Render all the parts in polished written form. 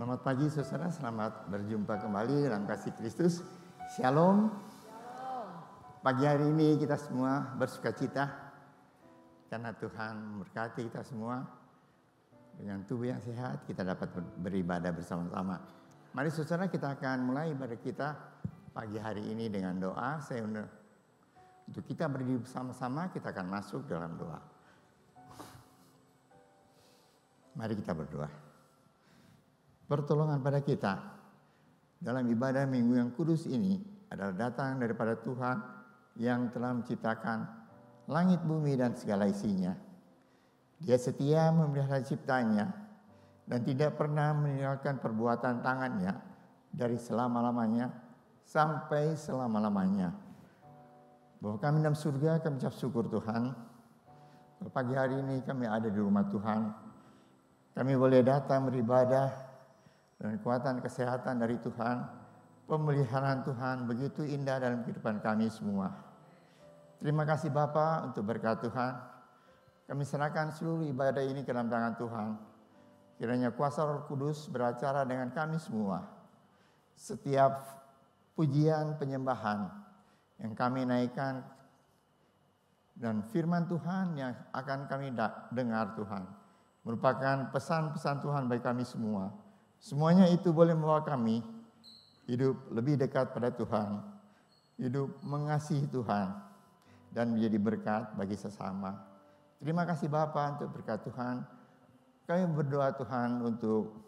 Selamat pagi saudara, selamat berjumpa kembali dalam kasih Kristus. Shalom. Pagi hari ini kita semua bersuka cita karena Tuhan memberkati kita semua. Dengan tubuh yang sehat kita dapat beribadah bersama-sama. Mari saudara, kita akan mulai ibadah kita pagi hari ini dengan doa. Untuk kita berdiri bersama-sama, kita akan masuk dalam doa. Mari kita berdoa. Pertolongan pada kita dalam ibadah minggu yang kudus ini adalah datang daripada Tuhan yang telah menciptakan langit, bumi, dan segala isinya. Dia setia memelihara ciptanya dan tidak pernah meninggalkan perbuatan tangannya dari selama-lamanya sampai selama-lamanya. Bahwa kami dalam surga, kami ucap syukur Tuhan. Pagi hari ini kami ada di rumah Tuhan. Kami boleh datang beribadah dan kekuatan kesehatan dari Tuhan, pemeliharaan Tuhan begitu indah dalam kehidupan kami semua. Terima kasih Bapa untuk berkat Tuhan. Kami serahkan seluruh ibadah ini ke dalam tangan Tuhan. Kiranya kuasa Roh Kudus beracara dengan kami semua. Setiap pujian penyembahan yang kami naikkan dan firman Tuhan yang akan kami dengar Tuhan, merupakan pesan-pesan Tuhan bagi kami semua. Semuanya itu boleh membawa kami hidup lebih dekat pada Tuhan, hidup mengasihi Tuhan, dan menjadi berkat bagi sesama. Terima kasih Bapa untuk berkat Tuhan. Kami berdoa Tuhan untuk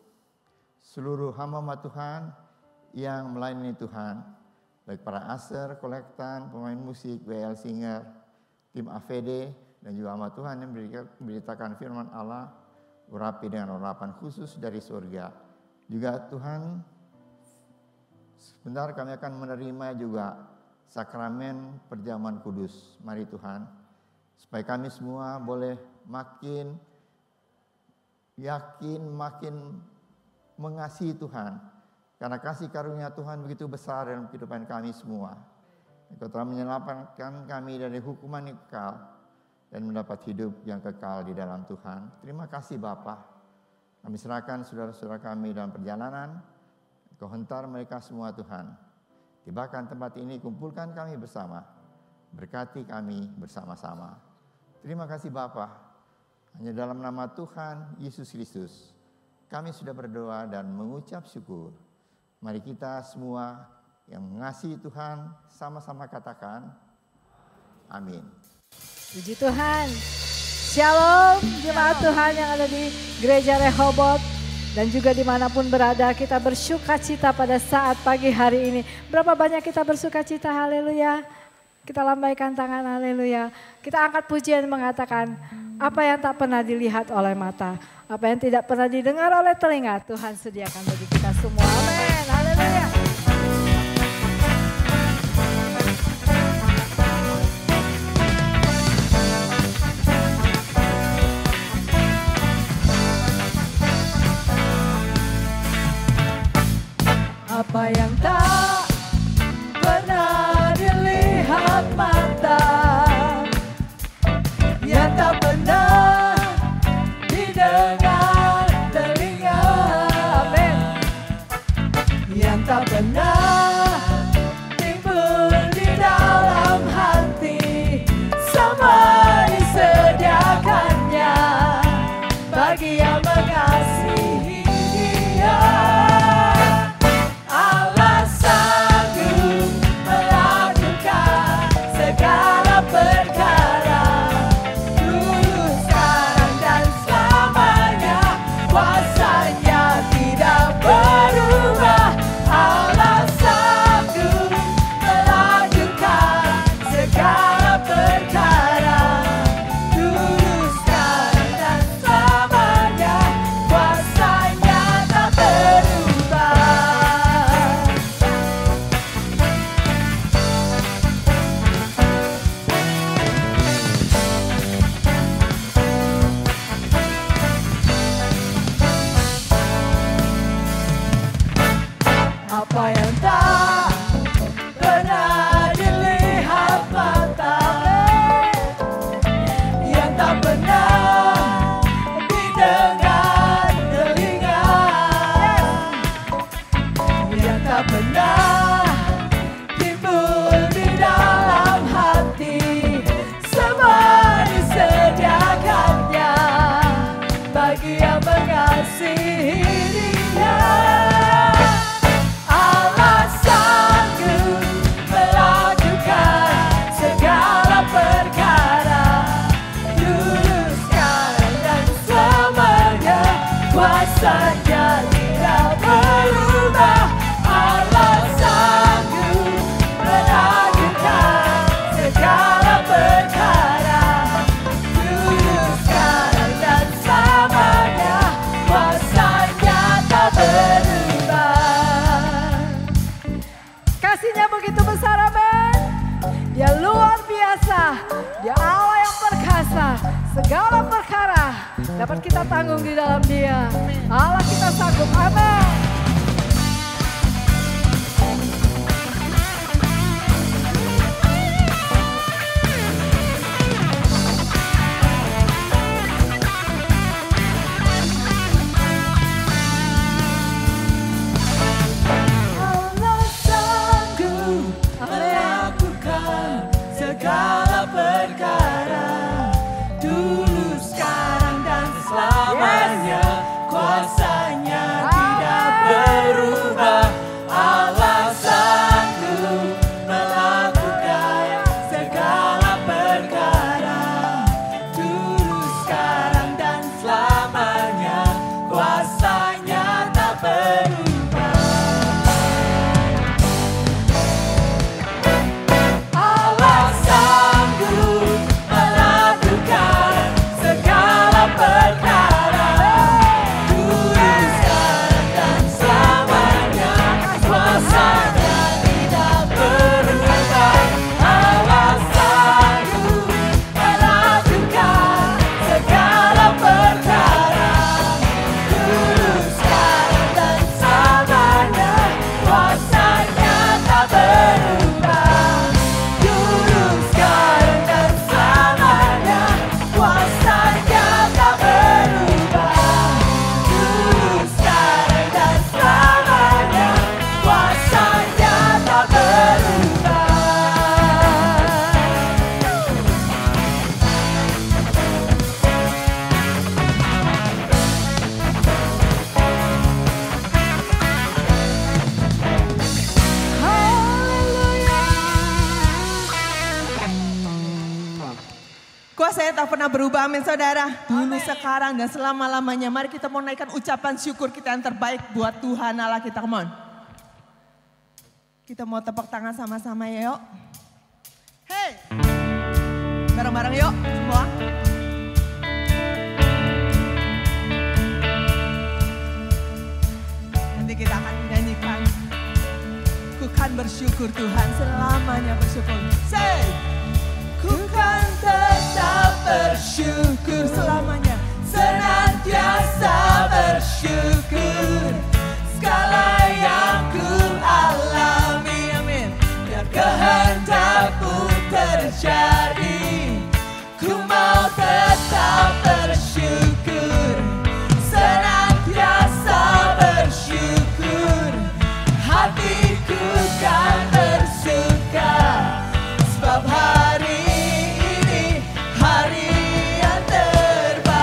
seluruh hamba Tuhan yang melayani Tuhan, baik para aser, kolektan, pemain musik, WL Singer, tim AVD, dan juga hamba Tuhan yang memberitakan firman Allah, urapi dengan urapan khusus dari surga. Juga Tuhan, sebentar kami akan menerima juga sakramen perjamuan kudus. Mari Tuhan, supaya kami semua boleh makin yakin, makin mengasihi Tuhan. Karena kasih karunia Tuhan begitu besar dalam kehidupan kami semua. Engkau telah menyelamatkan kami dari hukuman yang kekal dan mendapat hidup yang kekal di dalam Tuhan. Terima kasih Bapa. Kami serahkan saudara-saudara kami dalam perjalanan. Engkau hentar mereka semua Tuhan. Tibakan tempat ini, kumpulkan kami bersama. Berkati kami bersama-sama. Terima kasih Bapa. Hanya dalam nama Tuhan Yesus Kristus kami sudah berdoa dan mengucap syukur. Mari kita semua yang mengasihi Tuhan sama-sama katakan amin. Puji Tuhan. Shalom jemaat Tuhan yang ada di Gereja Rehoboth dan juga dimanapun berada, kita bersuka cita pada saat pagi hari ini. Berapa banyak kita bersuka cita, haleluya. Kita lambaikan tangan, haleluya. Kita angkat pujian mengatakan, apa yang tak pernah dilihat oleh mata, apa yang tidak pernah didengar oleh telinga, Tuhan sediakan bagi kita semua. Amin, haleluya. Apa yang tak pernah dilihat mata, yang tak pernah didengar telinga, amin. Yang tak pernah timbul di dalam hati, semua disediakannya bagi yang mengasihi Dia. mengasihi Dia. Allah sanggup melakukan segala perkara, dulu, sekarang dan selamanya. Kuasanya tidak berubah. Allah sanggup melakukan segala perkara, dulu, sekarang dan selamanya. Kuasanya tak berubah. Kasihnya begitu besar, amin. Dia luar biasa, Dia Allah yang perkasa. Segala perkara dapat kita tanggung di dalam Dia. Allah kita sanggup, amin. Allah sanggup melakukan segala perkara, dulu, sekarang dan selamanya. Kuasanya tidak berubah. Allah sanggup melakukan segala perkara, dulu, sekarang dan selamanya. Kuasanya tak berubah. Allah sanggup melakukan segala perkara, dulu, sekarang dan selamanya. Kuasanya tidak berubah. Allah sanggup melakukan segala perkara, dulu, sekarang dan selamanya. Kuasanya tak berubah. Dulu, sekarang dan selamanya. Kuasanya tak berubah. Dulu, sekarang dan selamanya. Kuasanya tak berubah. Kuasanya tak pernah berubah, amin saudara. Dulu, sekarang, dan selama-lamanya. Mari kita mau naikkan ucapan syukur kita yang terbaik buat Tuhan Allah kita, come on. Kita mau tepuk tangan sama-sama ya, yuk. Hey, bareng-bareng yuk semua. Nanti kita akan menyanyikan, ku kan bersyukur Tuhan, selamanya bersyukur. Say, ku kan tetap bersyukur selamanya, senantiasa bersyukur. Segala yang ku alami, amin, biar kehendak-Mu terjadi. Ku mau tetap bersyukur, senantiasa bersyukur. Hatiku kan bersuka, sebab hari ini hari yang terbaik.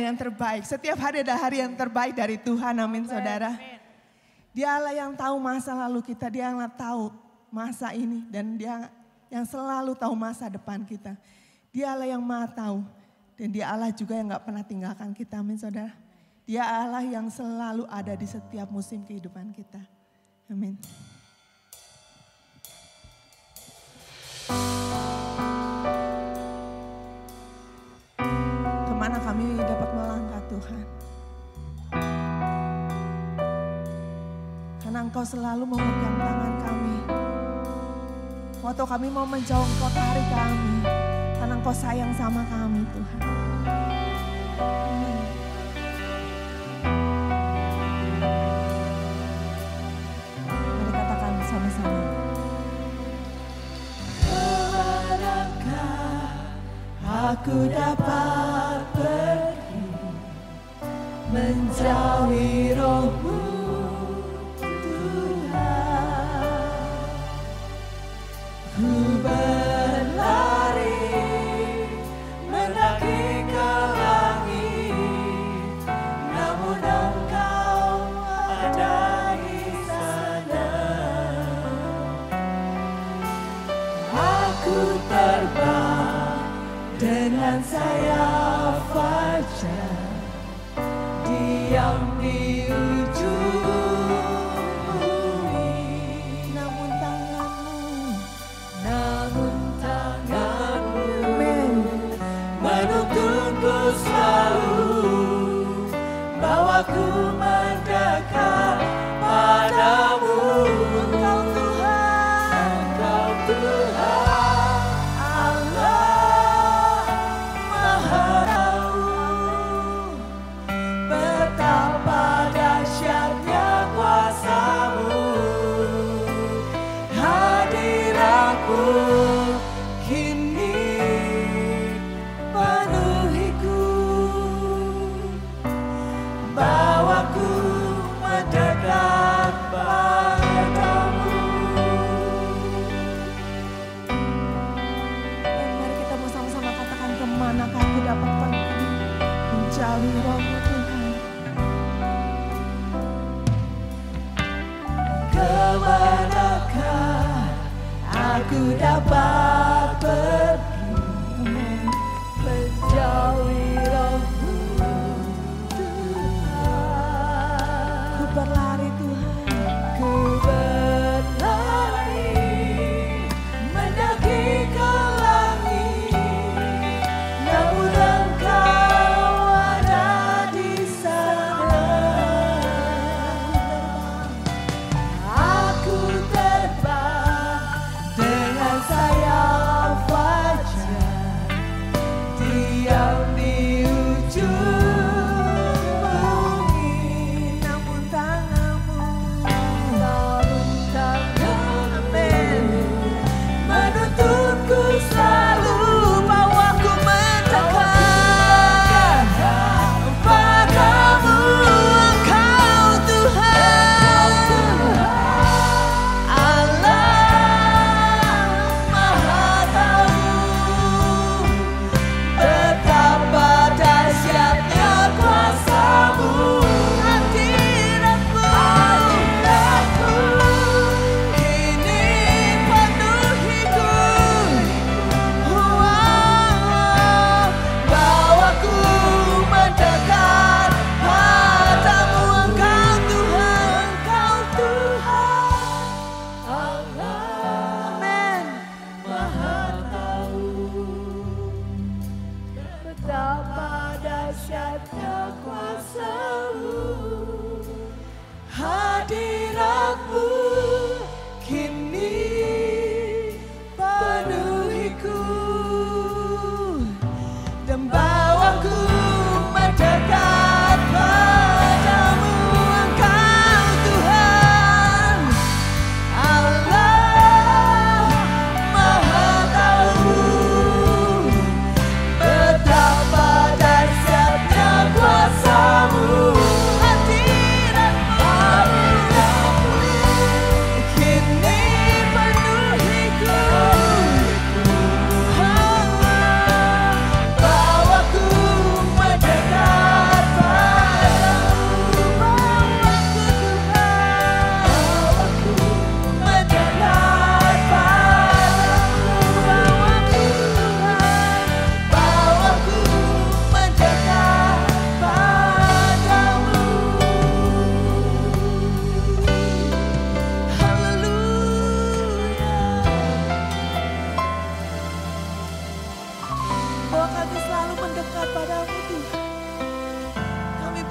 yang terbaik. Setiap hari adalah hari yang terbaik dari Tuhan, amin saudara. Dia Allah yang tahu masa lalu kita, dia yang tahu masa ini. Dan dia yang selalu tahu masa depan kita. Dia Allah yang maha tahu. Dan dia Allah juga yang gak pernah tinggalkan kita, amin saudara. Dia Allah yang selalu ada di setiap musim kehidupan kita. Amin. Kemana kami dapat melangkah Tuhan? Karena Engkau selalu memegang tangan kami. Waktu kami mau menjauh, Engkau tarik kami. Karena Engkau sayang sama kami Tuhan. Amin. Mari katakan bersama-sama. Kemanakah aku dapat pergi menjauhi Roh-Mu Tuhan. Ku berlari mendaki ke langit, namun Engkau ada di sana. Aku terbang dengan sayap fajar, diam di ujung bumi. Namun tanganmu menuntunku selalu, bawaku mendekat padamu. Engkau Tuhan, Allah Maha Tahu, betapa dahsyatnya kuasa-Mu. Hadiratmu kini penuhiku, bawaku mendekat padamu. Mari kita bersama-sama katakan, kemanakah aku dapat pergi menjauhi Roh-Mu Tuhan. Kemanakah aku dapat pergi menjauhi Roh-Mu Tuhan. Ku berlari Tuhan, ku berlari mendaki ke langit, namun Engkau ada di sana. Aku terbang dengan sayap fajar,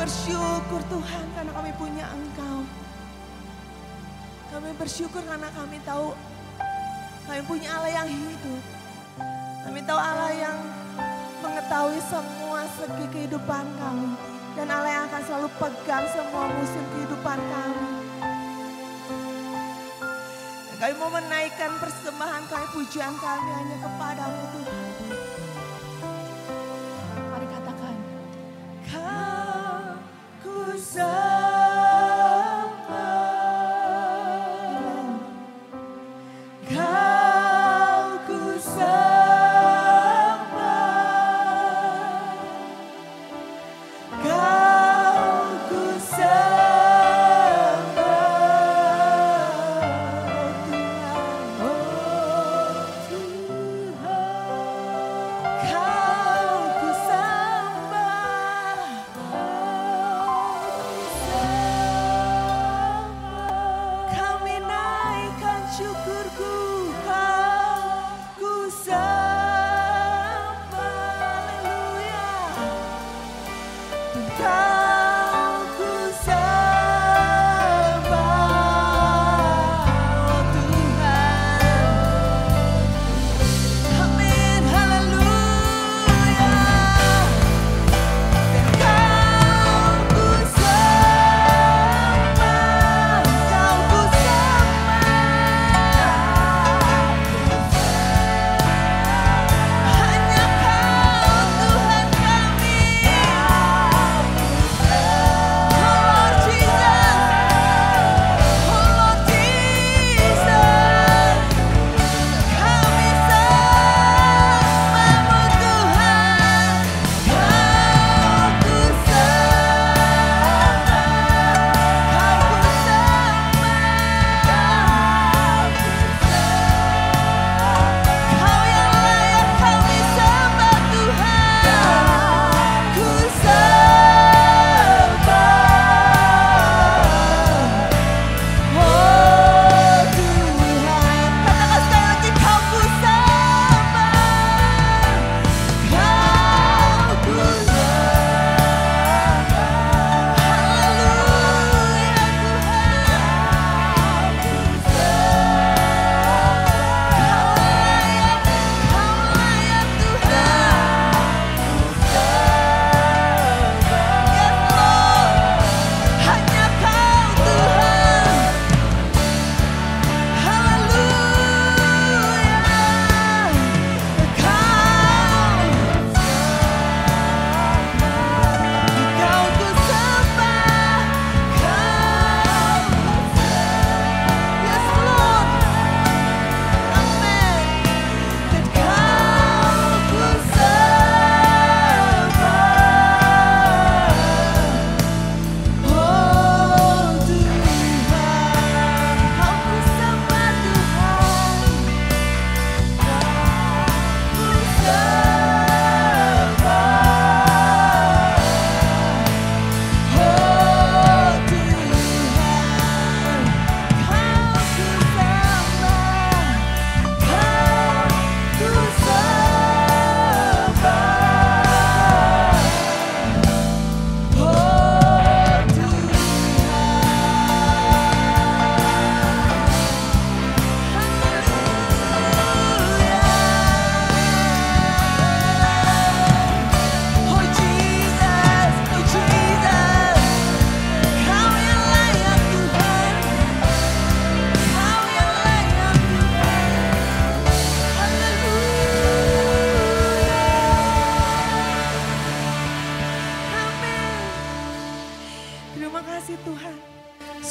bersyukur Tuhan karena kami punya Engkau. Kami bersyukur karena kami tahu kami punya Allah yang hidup. Kami tahu Allah yang mengetahui semua segi kehidupan kami. Dan Allah yang akan selalu pegang semua musim kehidupan kami. Dan kami mau menaikkan persembahan kami, pujian kami hanya kepadamu Tuhan. Mari katakan. Kau ku sembah. Kau ku sembah. Kau ku sembah. Oh Tuhan, Kau ku sembah. Kami naikkan syukurku, Kau ku sembah. Haleluya. Kau ku sembah, oh Tuhan. Amin, haleluya. Dan Kau ku sembah, Kau ku sembah. Hanya Kau Tuhan kami.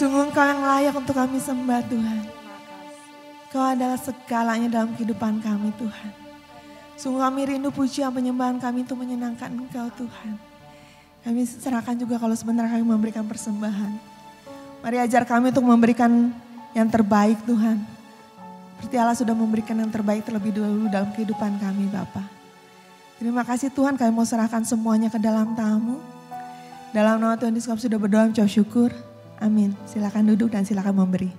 Sungguh Engkau yang layak untuk kami sembah Tuhan. Kau adalah segalanya dalam kehidupan kami Tuhan. Sungguh kami rindu pujian penyembahan kami untuk menyenangkan Engkau Tuhan. Kami serahkan juga kalau sebentar kami memberikan persembahan. Mari ajar kami untuk memberikan yang terbaik Tuhan. Seperti Allah sudah memberikan yang terbaik terlebih dahulu dalam kehidupan kami Bapa. Terima kasih Tuhan, kami mau serahkan semuanya ke dalam tamu. Dalam nama Tuhan Yesus kami sudah berdoa mengucap syukur. Amin. Silakan duduk dan silakan memberi.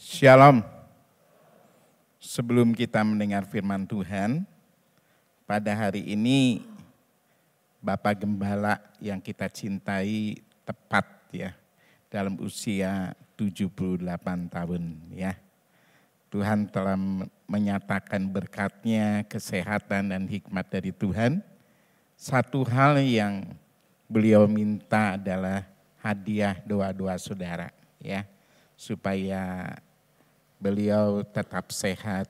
Shalom. Sebelum kita mendengar firman Tuhan, pada hari ini Bapak Gembala yang kita cintai tepat ya, dalam usia 78 tahun ya. Tuhan telah menyatakan berkat-Nya, kesehatan dan hikmat dari Tuhan. Satu hal yang beliau minta adalah hadiah doa-doa saudara ya, supaya beliau tetap sehat,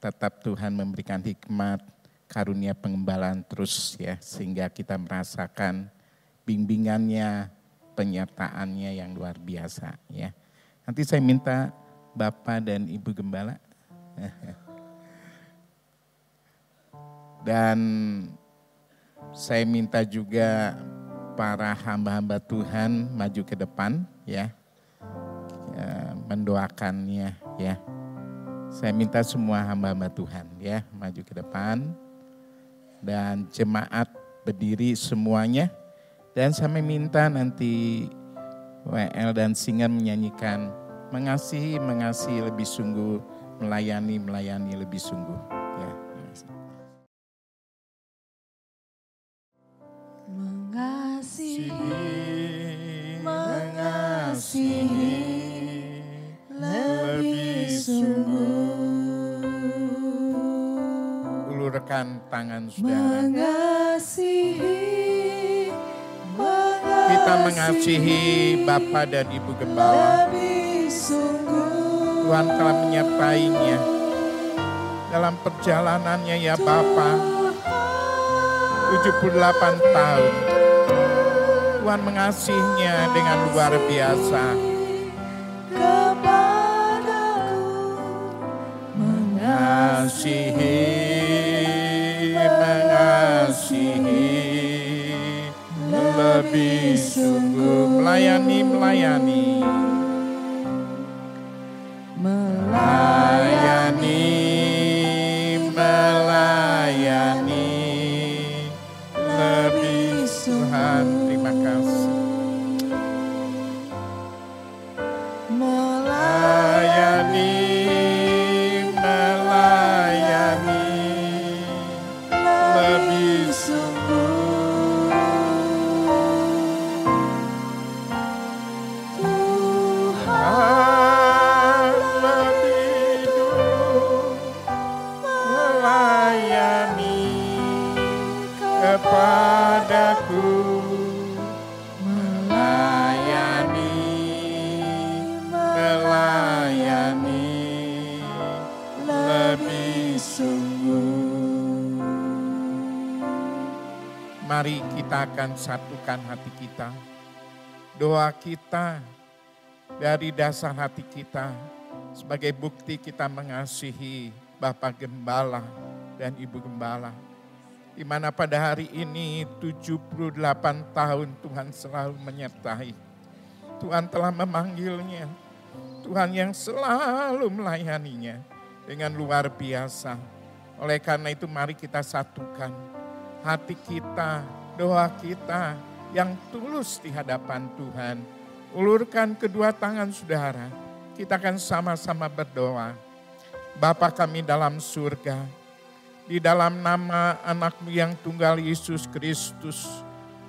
tetap Tuhan memberikan hikmat, karunia pengembalaan terus ya, sehingga kita merasakan bimbingannya, penyertaannya yang luar biasa ya. Nanti saya minta Bapak dan Ibu Gembala dan saya minta juga para hamba-hamba Tuhan maju ke depan ya, mendoakannya ya. Saya minta semua hamba-hamba Tuhan ya maju ke depan dan jemaat berdiri semuanya, dan saya minta nanti WL dan singer menyanyikan mengasihi lebih sungguh, melayani lebih sungguh ya. Mengasihi lebih sungguh. Ulurkan tangan saudara. Kita mengasihi Bapak dan Ibu Gembala. Tuhan telah menyertainya dalam perjalanannya ya Bapak. 78 tahun. Tuhan mengasihinya dengan luar biasa. Mengasihi lebih sungguh, melayani lebih Tuhan. Terima kasih. Melayani lebih sungguh. Tuhan lebih dulu melayani kepadaku. Melayani lebih sungguh. Mari kita akan satukan hati kita. Doa kita dari dasar hati kita sebagai bukti kita mengasihi Bapak Gembala dan Ibu Gembala. Di mana pada hari ini 78 tahun Tuhan selalu menyertai. Tuhan telah memanggilnya. Tuhan yang selalu melayaninya dengan luar biasa. Oleh karena itu mari kita satukan hati kita, doa kita yang tulus di hadapan Tuhan. Ulurkan kedua tangan saudara. Kita akan sama-sama berdoa. Bapa kami dalam surga, di dalam nama anak-Mu yang tunggal Yesus Kristus,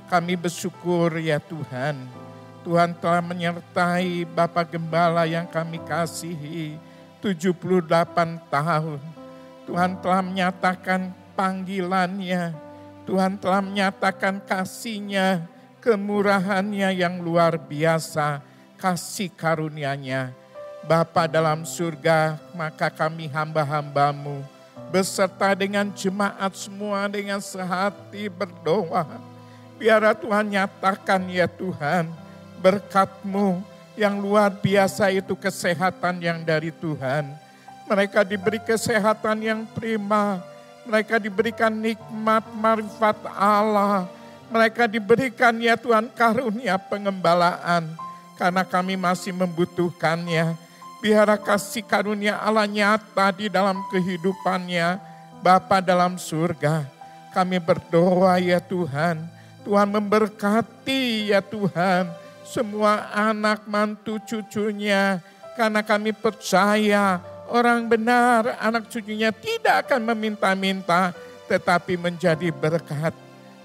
kami bersyukur ya Tuhan. Tuhan telah menyertai Bapak Gembala yang kami kasihi 78 tahun. Tuhan telah menyatakan panggilannya. Tuhan telah menyatakan kasih-Nya, kemurahan-Nya yang luar biasa, kasih karunia-Nya. Bapa dalam surga, maka kami hamba-hamba-Mu beserta dengan jemaat semua dengan sehati berdoa. Biarlah Tuhan nyatakan ya Tuhan, berkat-Mu yang luar biasa itu kesehatan yang dari Tuhan. Mereka diberi kesehatan yang prima. Mereka diberikan nikmat marifat Allah. Mereka diberikan ya Tuhan karunia pengembalaan. Karena kami masih membutuhkannya. Biarlah kasih karunia Allah nyata di dalam kehidupannya. Bapa dalam surga, kami berdoa ya Tuhan. Tuhan memberkati ya Tuhan. Semua anak mantu cucunya Karena kami percaya orang benar, anak cucunya tidak akan meminta-minta, tetapi menjadi berkat.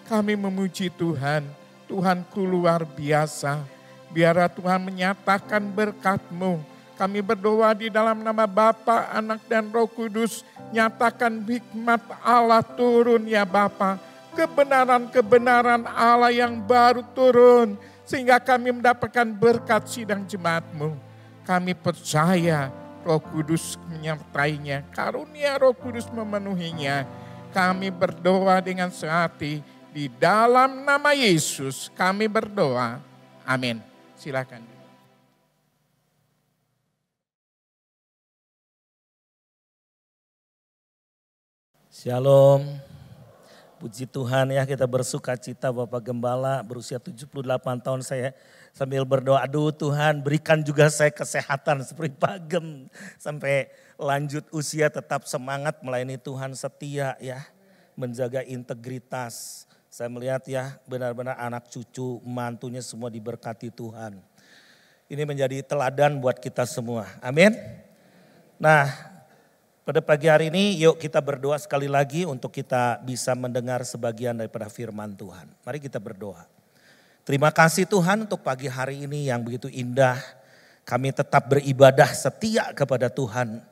Kami memuji Tuhan, Tuhanku luar biasa. Biarlah Tuhan menyatakan berkat-Mu. Kami berdoa di dalam nama Bapa, Anak dan Roh Kudus. Nyatakan hikmat Allah turun ya Bapa. Kebenaran-kebenaran Allah yang baru turun. Sehingga kami mendapatkan berkat sidang jemaat-Mu. Kami percaya Roh Kudus menyertainya. Karunia Roh Kudus memenuhinya. Kami berdoa dengan sehati. Di dalam nama Yesus kami berdoa. Amin. Silakan. Shalom. Puji Tuhan ya, kita bersuka cita Bapak Gembala berusia 78 tahun saya sambil berdoa, aduh Tuhan berikan juga saya kesehatan seperti Pak Gem. Sampai lanjut usia tetap semangat melayani Tuhan, setia ya, menjaga integritas. Saya melihat ya benar-benar anak cucu, mantunya semua diberkati Tuhan. Ini menjadi teladan buat kita semua, amin. Nah, pada pagi hari ini yuk kita berdoa sekali lagi untuk kita bisa mendengar sebagian daripada firman Tuhan. Mari kita berdoa. Terima kasih Tuhan untuk pagi hari ini yang begitu indah. Kami tetap beribadah setia kepada Tuhan.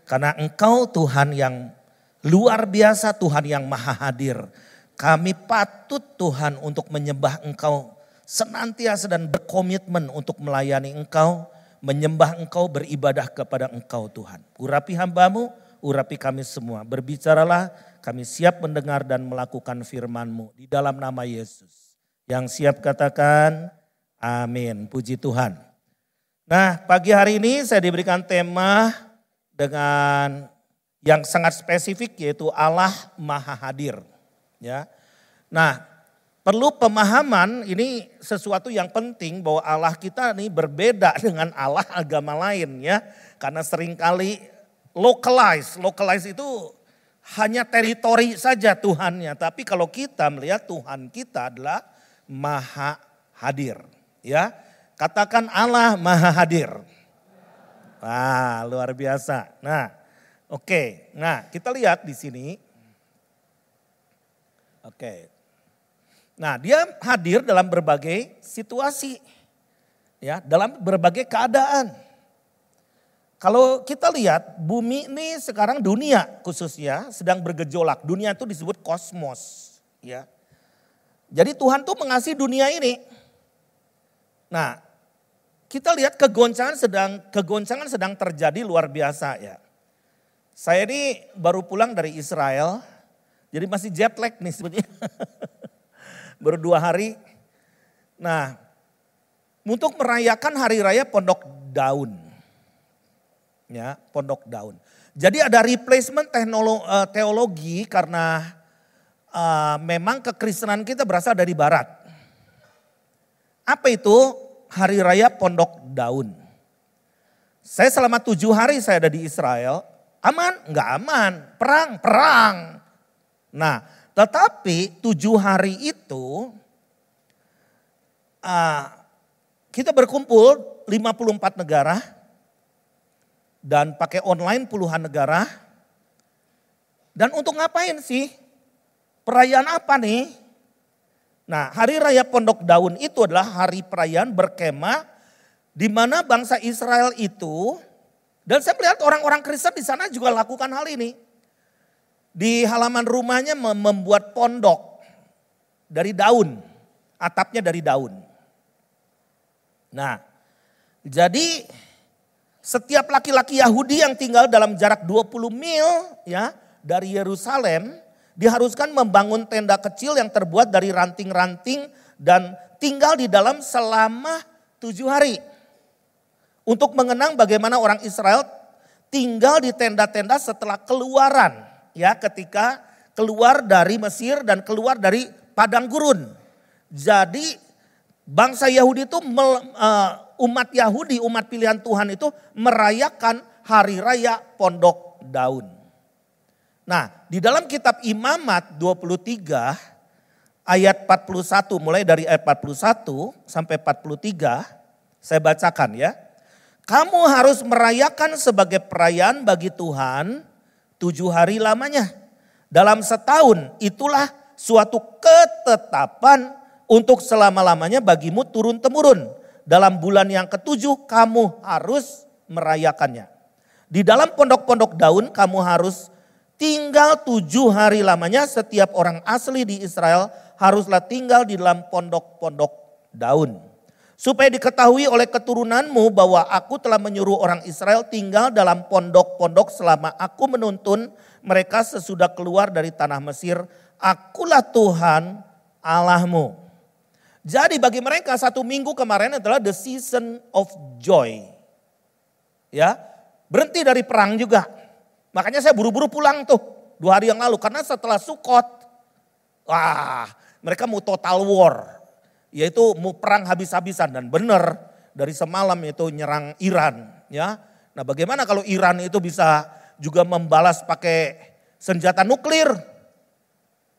Karena Engkau Tuhan yang luar biasa, Tuhan yang maha hadir. Kami patut Tuhan untuk menyembah Engkau senantiasa dan berkomitmen untuk melayani Engkau. Menyembah Engkau, beribadah kepada Engkau Tuhan. Urapi hamba-Mu, urapi kami semua. Berbicaralah, kami siap mendengar dan melakukan firman-Mu. Di dalam nama Yesus. Yang siap katakan, amin. Puji Tuhan. Nah, pagi hari ini saya diberikan tema dengan yang sangat spesifik, yaitu Allah Maha Hadir. Ya. Nah, perlu pemahaman, ini sesuatu yang penting bahwa Allah kita ini berbeda dengan Allah agama lain ya. Karena seringkali localize itu hanya teritori saja Tuhannya. Tapi kalau kita melihat Tuhan kita adalah Maha Hadir. Ya, katakan Allah Maha Hadir. Wah, luar biasa. Nah, oke. Nah, kita lihat di sini. Oke. Nah, dia hadir dalam berbagai situasi. Ya, dalam berbagai keadaan. Kalau kita lihat bumi ini sekarang, dunia khususnya sedang bergejolak. Dunia itu disebut kosmos, ya. Jadi Tuhan tuh mengasihi dunia ini. Nah, kita lihat kegoncangan sedang terjadi luar biasa ya. Saya ini baru pulang dari Israel, jadi masih jet lag nih sebetulnya. Baru 2 hari. Nah, untuk merayakan hari raya Pondok Daun. Ya, Pondok Daun. Jadi ada replacement teologi karena memang kekristenan kita berasal dari barat. Apa itu hari raya Pondok Daun? Saya selama 7 hari saya ada di Israel. Aman? Enggak aman. Perang. Nah, tetapi 7 hari itu kita berkumpul 54 negara dan pakai online puluhan negara. Dan untuk ngapain sih? Perayaan apa nih? Nah, hari raya Pondok Daun itu adalah hari perayaan berkemah di mana bangsa Israel itu, dan saya melihat orang-orang Kristen di sana juga lakukan hal ini. Di halaman rumahnya membuat pondok dari daun, atapnya dari daun. Nah, jadi setiap laki-laki Yahudi yang tinggal dalam jarak 20 mil ya dari Yerusalem diharuskan membangun tenda kecil yang terbuat dari ranting-ranting dan tinggal di dalam selama 7 hari. Untuk mengenang bagaimana orang Israel tinggal di tenda-tenda setelah keluaran. Ya, ketika keluar dari Mesir dan keluar dari padang gurun. Jadi bangsa Yahudi itu, umat Yahudi, umat pilihan Tuhan itu merayakan hari raya Pondok Daun. Nah, di dalam kitab Imamat 23 ayat 41, mulai dari ayat 41 sampai 43, saya bacakan ya. Kamu harus merayakan sebagai perayaan bagi Tuhan 7 hari lamanya. Dalam setahun itulah suatu ketetapan untuk selama-lamanya bagimu turun-temurun. Dalam bulan yang ke-7 kamu harus merayakannya. Di dalam pondok-pondok daun kamu harus tinggal 7 hari lamanya. Setiap orang asli di Israel haruslah tinggal di dalam pondok-pondok daun. Supaya diketahui oleh keturunanmu bahwa aku telah menyuruh orang Israel tinggal dalam pondok-pondok selama aku menuntun mereka sesudah keluar dari tanah Mesir. Akulah Tuhan Allahmu. Jadi bagi mereka 1 minggu kemarin adalah the season of joy. Ya, berhenti dari perang juga. Makanya saya buru-buru pulang tuh 2 hari yang lalu. Karena setelah Sukot, wah mereka mau total war. Yaitu mau perang habis-habisan, dan benar dari semalam itu nyerang Iran. Ya, nah bagaimana kalau Iran itu bisa juga membalas pakai senjata nuklir?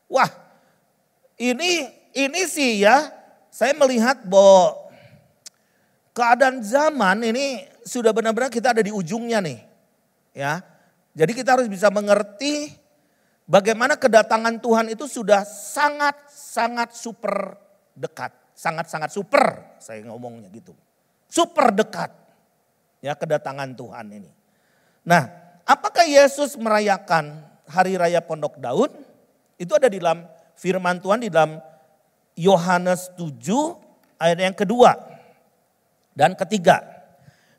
Wah, ini sih ya, saya melihat bahwa keadaan zaman ini sudah benar-benar kita ada di ujungnya nih. Ya, jadi kita harus bisa mengerti bagaimana kedatangan Tuhan itu sudah sangat super dekat. Sangat-sangat super, saya ngomongnya gitu. Super dekat ya kedatangan Tuhan ini. Nah, apakah Yesus merayakan hari raya Pondok Daun? Itu ada di dalam firman Tuhan di dalam Yohanes 7 ayat yang kedua dan ketiga.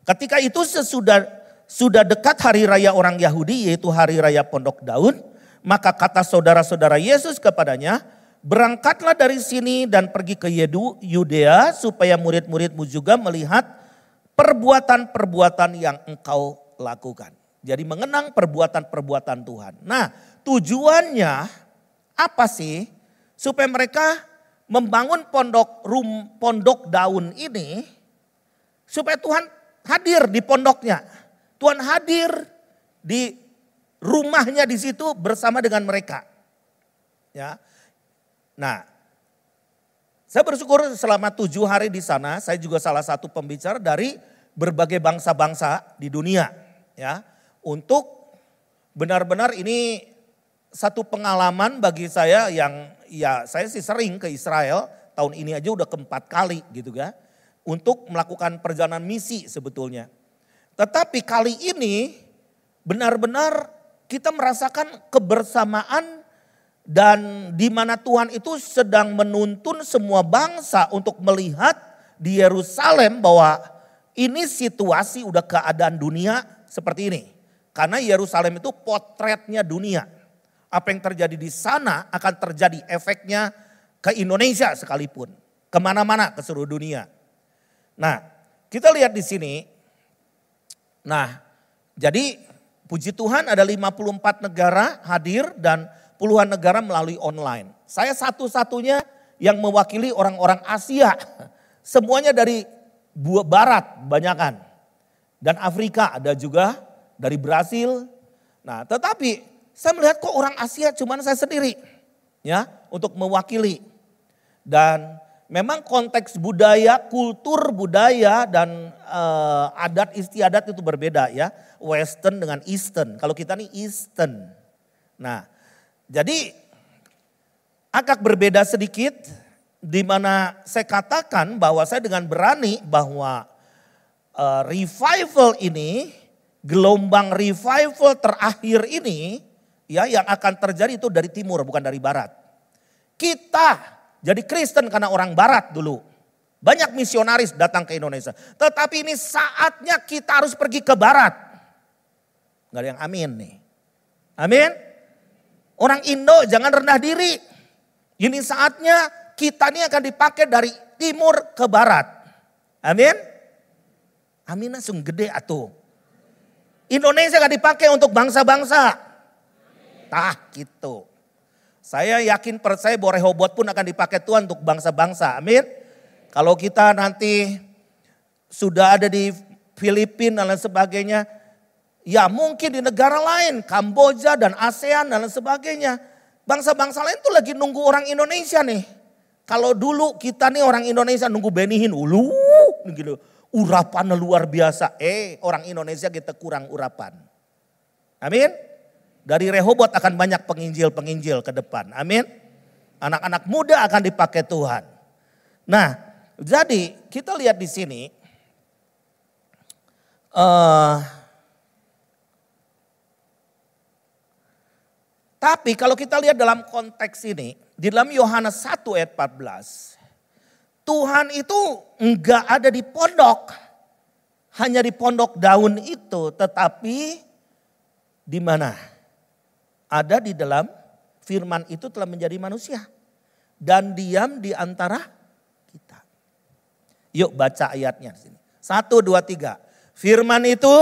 Ketika itu sudah dekat hari raya orang Yahudi, yaitu hari raya Pondok Daun, maka kata saudara-saudara Yesus kepadanya, berangkatlah dari sini dan pergi ke Yudea supaya murid-muridmu juga melihat perbuatan-perbuatan yang engkau lakukan. Jadi mengenang perbuatan-perbuatan Tuhan. Nah, tujuannya apa sih? Supaya mereka membangun pondok daun ini supaya Tuhan hadir di pondoknya. Tuhan hadir di rumahnya di situ bersama dengan mereka. Ya. Nah, saya bersyukur selama 7 hari di sana, saya juga salah satu pembicara dari berbagai bangsa-bangsa di dunia. Ya, untuk benar-benar ini satu pengalaman bagi saya yang ya saya sih sering ke Israel, tahun ini aja udah ke-4 kali gitu ya. Untuk melakukan perjalanan misi sebetulnya. Tetapi kali ini benar-benar kita merasakan kebersamaan dan di mana Tuhan itu sedang menuntun semua bangsa untuk melihat di Yerusalem bahwa ini situasi udah keadaan dunia seperti ini. Karena Yerusalem itu potretnya dunia. Apa yang terjadi di sana akan terjadi efeknya ke Indonesia sekalipun. Kemana-mana ke seluruh dunia. Nah, kita lihat di sini. Nah, jadi puji Tuhan ada 54 negara hadir dan puluhan negara melalui online. Saya satu-satunya yang mewakili orang-orang Asia. Semuanya dari barat banyakan. Dan Afrika ada juga, dari Brasil. Nah, tetapi saya melihat kok orang Asia cuman saya sendiri. Ya, untuk mewakili. Dan memang konteks budaya, kultur budaya dan adat istiadat itu berbeda ya. Western dengan Eastern. Kalau kita nih Eastern. Nah, jadi agak berbeda sedikit di mana saya katakan bahwa saya dengan berani bahwa revival ini, gelombang revival terakhir ini ya yang akan terjadi itu dari timur bukan dari barat. Kita jadi Kristen karena orang barat dulu. Banyak misionaris datang ke Indonesia. Tetapi ini saatnya kita harus pergi ke barat. Gak ada yang amin nih. Amin. Orang Indo jangan rendah diri. Ini saatnya kita ini akan dipakai dari timur ke barat. Amin. Amin langsung gede atuh. Indonesia akan dipakai untuk bangsa-bangsa. Tah gitu. Saya yakin percaya bahwa Rehoboth pun akan dipakai Tuhan untuk bangsa-bangsa. Amin. Kalau kita nanti sudah ada di Filipina dan lain sebagainya. Ya mungkin di negara lain, Kamboja dan ASEAN dan lain sebagainya. Bangsa-bangsa lain tuh lagi nunggu orang Indonesia nih. Kalau dulu kita nih orang Indonesia nunggu Benny Hinn, gitu. urapan luar biasa. Orang Indonesia kita kurang urapan. Amin. Dari Rehobot akan banyak penginjil-penginjil ke depan. Amin. Anak-anak muda akan dipakai Tuhan. Nah, jadi kita lihat di sini. Tapi kalau kita lihat dalam konteks ini, di dalam Yohanes 1 ayat 14. Tuhan itu enggak ada di pondok. Hanya di pondok daun itu, tetapi di mana? Ada di dalam firman itu telah menjadi manusia. Dan diam di antara kita. Yuk baca ayatnya di sini. 1, 2, 3. Firman itu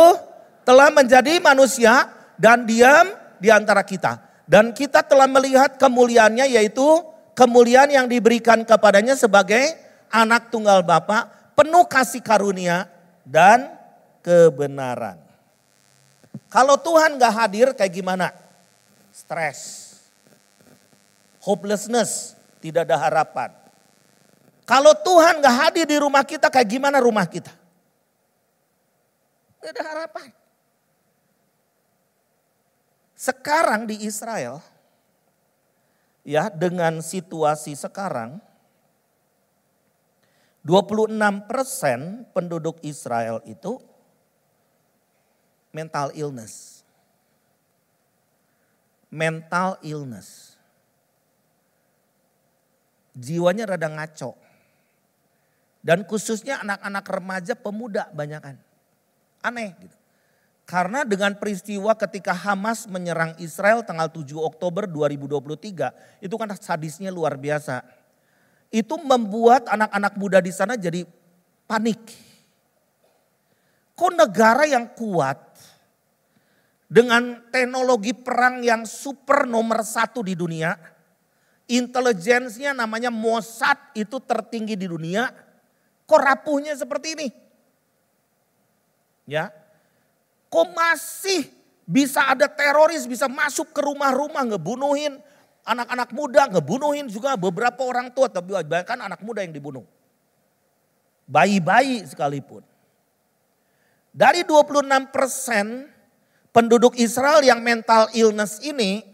telah menjadi manusia dan diam di antara kita. Dan kita telah melihat kemuliaannya, yaitu kemuliaan yang diberikan kepadanya sebagai anak tunggal Bapa, penuh kasih karunia dan kebenaran. Kalau Tuhan gak hadir kayak gimana? Stres, hopelessness, tidak ada harapan. Kalau Tuhan gak hadir di rumah kita, kayak gimana rumah kita? Gak ada harapan. Sekarang di Israel, ya dengan situasi sekarang, 26% penduduk Israel itu mental illness. Mental illness. Jiwanya rada ngaco. Dan khususnya anak-anak remaja pemuda banyakan. Aneh gitu. Karena dengan peristiwa ketika Hamas menyerang Israel tanggal 7 Oktober 2023. Itu kan sadisnya luar biasa. Itu membuat anak-anak muda di sana jadi panik. Kok negara yang kuat dengan teknologi perang yang super nomor 1 di dunia, intelijensinya namanya Mossad itu tertinggi di dunia, kok rapuhnya seperti ini? Ya, kok masih bisa ada teroris bisa masuk ke rumah-rumah ngebunuhin anak-anak muda, ngebunuhin juga beberapa orang tua, tapi bahkan anak muda yang dibunuh. Bayi-bayi sekalipun. Dari 26% penduduk Israel yang mental illness ini,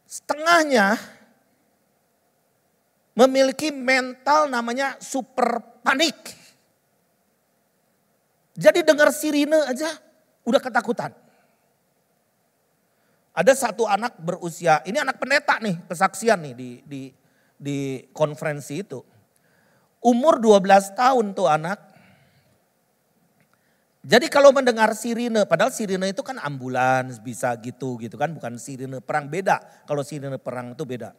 setengahnya memiliki mental namanya super panik. Jadi dengar sirine aja udah ketakutan. Ada satu anak berusia, ini anak pendeta nih, kesaksian nih di konferensi itu. Umur 12 tahun tuh anak. Jadi kalau mendengar sirine, padahal sirine itu kan ambulans bisa gitu kan, bukan sirine perang, beda. Kalau sirine perang itu beda.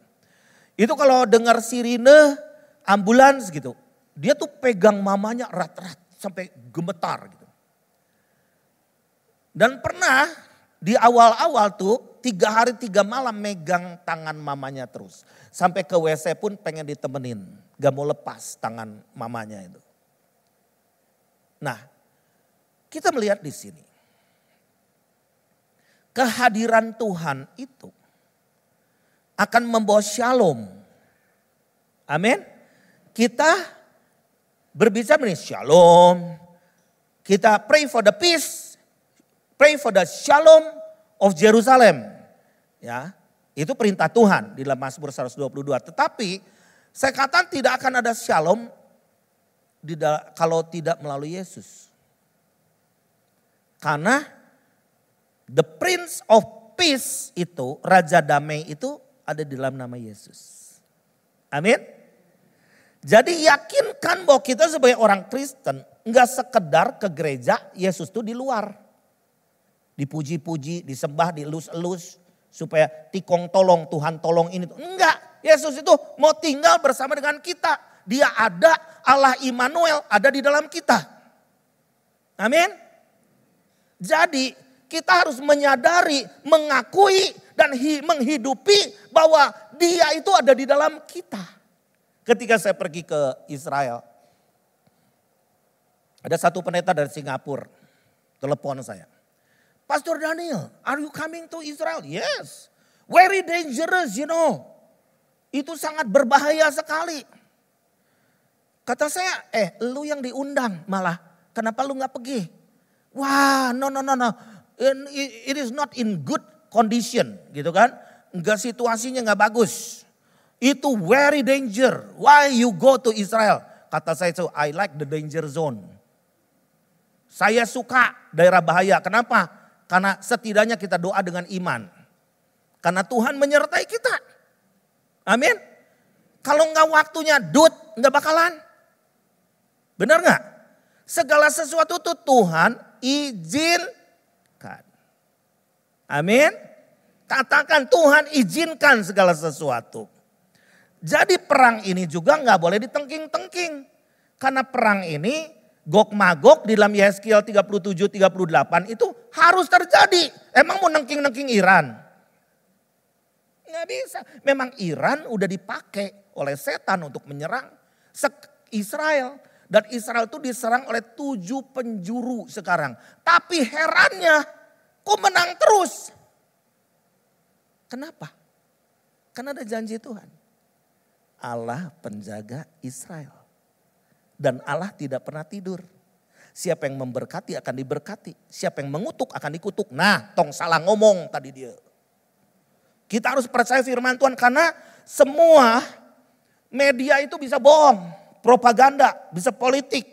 Itu kalau dengar sirine ambulans gitu, dia tuh pegang mamanya erat-erat sampai gemetar gitu. Dan pernah di awal-awal tuh 3 hari 3 malam megang tangan mamanya terus. Sampai ke WC pun pengen ditemenin, gak mau lepas tangan mamanya itu. Nah, kita melihat di sini, kehadiran Tuhan itu akan membawa shalom. Amin. Kita berbicara mengenai shalom. Kita pray for the peace, pray for the shalom of Jerusalem. Ya, itu perintah Tuhan di dalam Mazmur 122. Tetapi saya katakan tidak akan ada shalom kalau tidak melalui Yesus. Karena the Prince of Peace itu, Raja Damai itu ada di dalam nama Yesus. Amin. Jadi yakinkan bahwa kita sebagai orang Kristen enggak sekedar ke gereja, Yesus itu di luar. Dipuji-puji, disembah, dielus-elus supaya tikong tolong, Tuhan tolong ini. Enggak, Yesus itu mau tinggal bersama dengan kita. Dia ada, Allah Immanuel ada di dalam kita. Amin. Jadi kita harus menyadari, mengakui dan menghidupi bahwa dia itu ada di dalam kita. Ketika saya pergi ke Israel, ada satu pendeta dari Singapura telepon saya. Pastor Daniel, are you coming to Israel? Yes, very dangerous you know. Itu sangat berbahaya sekali. Kata saya, lu yang diundang malah. Kenapa lu gak pergi? Wah, no. It is not in good condition gitu kan. Enggak, situasinya gak bagus. Itu very danger. Why you go to Israel? Kata saya, so I like the danger zone. Saya suka daerah bahaya. Kenapa? Karena setidaknya kita doa dengan iman. Karena Tuhan menyertai kita. Amin. Kalau enggak waktunya, enggak bakalan. Benar enggak? Segala sesuatu itu Tuhan izinkan. Amin. Katakan Tuhan izinkan segala sesuatu. Jadi perang ini juga enggak boleh ditengking-tengking. Karena perang ini Gog Magog di dalam Yeskiel 37-38 itu harus terjadi. Emang mau nengking-nengking Iran? Nggak bisa. Memang Iran udah dipakai oleh setan untuk menyerang Israel. Dan Israel itu diserang oleh 7 penjuru sekarang. Tapi herannya kok menang terus. Kenapa? Karena ada janji Tuhan. Allah penjaga Israel. Dan Allah tidak pernah tidur. Siapa yang memberkati akan diberkati. Siapa yang mengutuk akan dikutuk. Nah, tong salah ngomong tadi dia. Kita harus percaya firman Tuhan karena semua media itu bisa bohong, propaganda, bisa politik.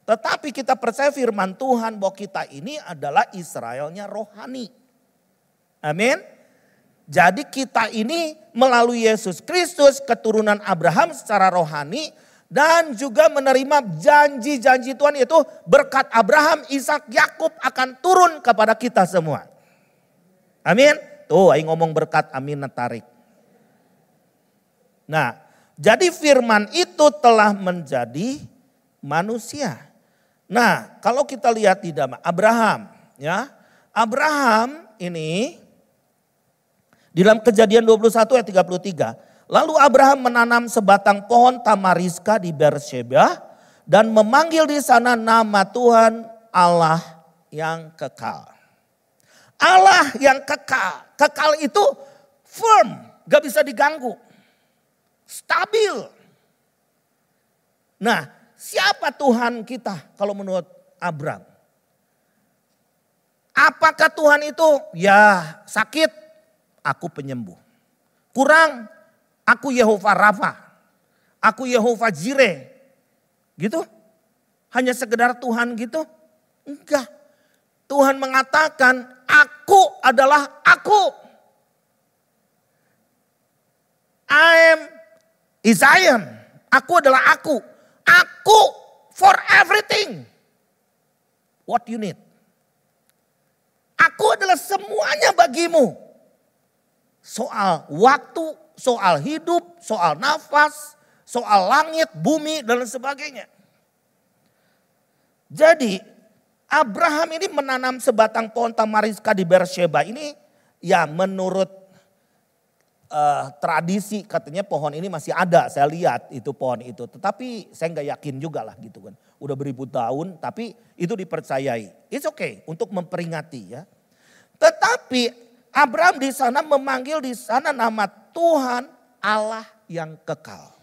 Tetapi kita percaya firman Tuhan bahwa kita ini adalah Israelnya rohani. Amin. Jadi kita ini melalui Yesus Kristus keturunan Abraham secara rohani. Dan juga menerima janji-janji Tuhan yaitu berkat Abraham, Ishak, Yakub akan turun kepada kita semua. Amin. Tuh, aing ngomong berkat, amin tarik. Nah, jadi firman itu telah menjadi manusia. Nah, kalau kita lihat di dalam Abraham, ya. Abraham ini di dalam Kejadian 21 ayat 33. Lalu Abraham menanam sebatang pohon tamariska di Beersheba dan memanggil di sana nama Tuhan Allah yang kekal. Allah yang kekal. Kekal itu firm, gak bisa diganggu. Stabil. Nah, siapa Tuhan kita kalau menurut Abraham? Apakah Tuhan itu? Ya sakit, aku penyembuh. Kurang, aku Yehova Rafa. Aku Yehova Jireh. Gitu? Hanya sekedar Tuhan gitu? Enggak. Tuhan mengatakan, aku adalah aku. I am. Aku adalah aku. Aku for everything. What you need. Aku adalah semuanya bagimu. Soal waktu, soal hidup, soal nafas, soal langit, bumi, dan sebagainya. Jadi Abraham ini menanam sebatang pohon tamariska di Beersheba ini ya menurut tradisi katanya pohon ini masih ada, saya lihat itu pohon itu. Tetapi saya nggak yakin juga lah gitu kan. Udah beribu tahun tapi itu dipercayai. It's okay untuk memperingati ya. Tetapi Abraham di sana memanggil di sana nama Tuhan Allah yang kekal.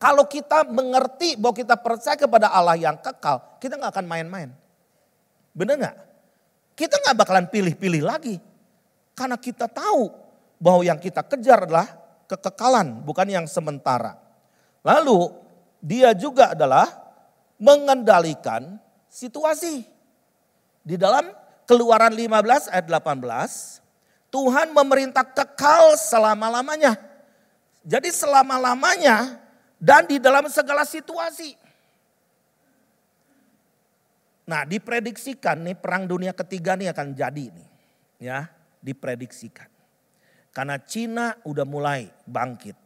Kalau kita mengerti bahwa kita percaya kepada Allah yang kekal, kita nggak akan main-main. Benar nggak? Kita nggak bakalan pilih-pilih lagi. Karena kita tahu bahwa yang kita kejar adalah kekekalan, bukan yang sementara. Lalu dia juga adalah mengendalikan situasi. Di dalam Keluaran 15 ayat 18, Tuhan memerintah kekal selama-lamanya. Jadi selama-lamanya dan di dalam segala situasi. Nah, diprediksikan nih perang dunia ketiga nih akan jadi nih. Ya, diprediksikan. Karena Cina udah mulai bangkit.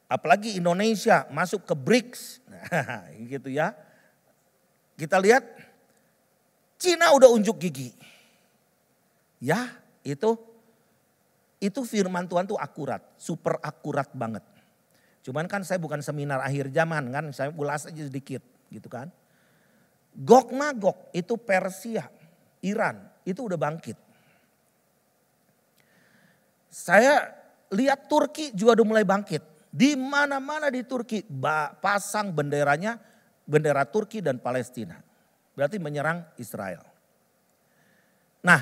Apalagi Indonesia masuk ke BRICS. Nah, gitu ya. Kita lihat Cina udah unjuk gigi. Ya, itu firman Tuhan tuh akurat, super akurat banget. Cuman kan saya bukan seminar akhir zaman kan, saya ulas aja sedikit gitu kan. Gog Magog itu Persia, Iran itu udah bangkit. Saya lihat Turki juga udah mulai bangkit. Di mana-mana di Turki pasang benderanya, bendera Turki dan Palestina. Berarti menyerang Israel. Nah,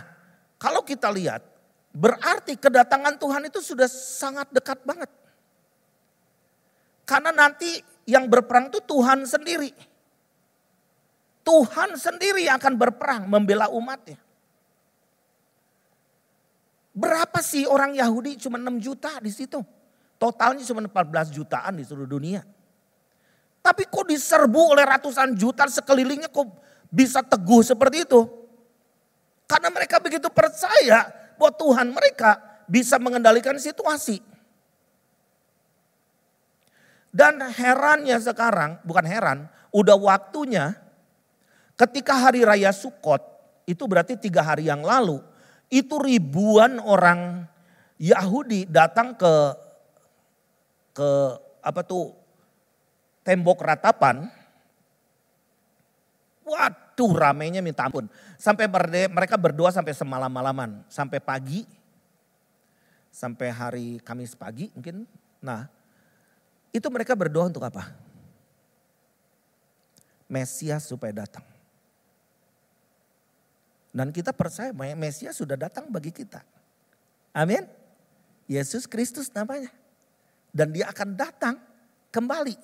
kalau kita lihat, berarti kedatangan Tuhan itu sudah sangat dekat banget. Karena nanti yang berperang itu Tuhan sendiri. Tuhan sendiri yang akan berperang membela umatnya. Berapa sih orang Yahudi? Cuma 6 juta di situ. Totalnya cuma 14 jutaan di seluruh dunia. Tapi kok diserbu oleh ratusan juta sekelilingnya, kok bisa teguh seperti itu? Karena mereka begitu percaya bahwa Tuhan mereka bisa mengendalikan situasi. Dan herannya sekarang, bukan heran, udah waktunya ketika hari raya Sukot, itu berarti 3 hari yang lalu, itu ribuan orang Yahudi datang ke tembok ratapan. Waduh, ramainya minta ampun. Sampai mereka berdoa sampai semalam-malaman, sampai pagi, sampai hari Kamis pagi mungkin. Nah, itu mereka berdoa untuk apa? Mesias supaya datang. Dan kita percaya Mesias sudah datang bagi kita. Amin. Yesus Kristus namanya. Dan dia akan datang kembali.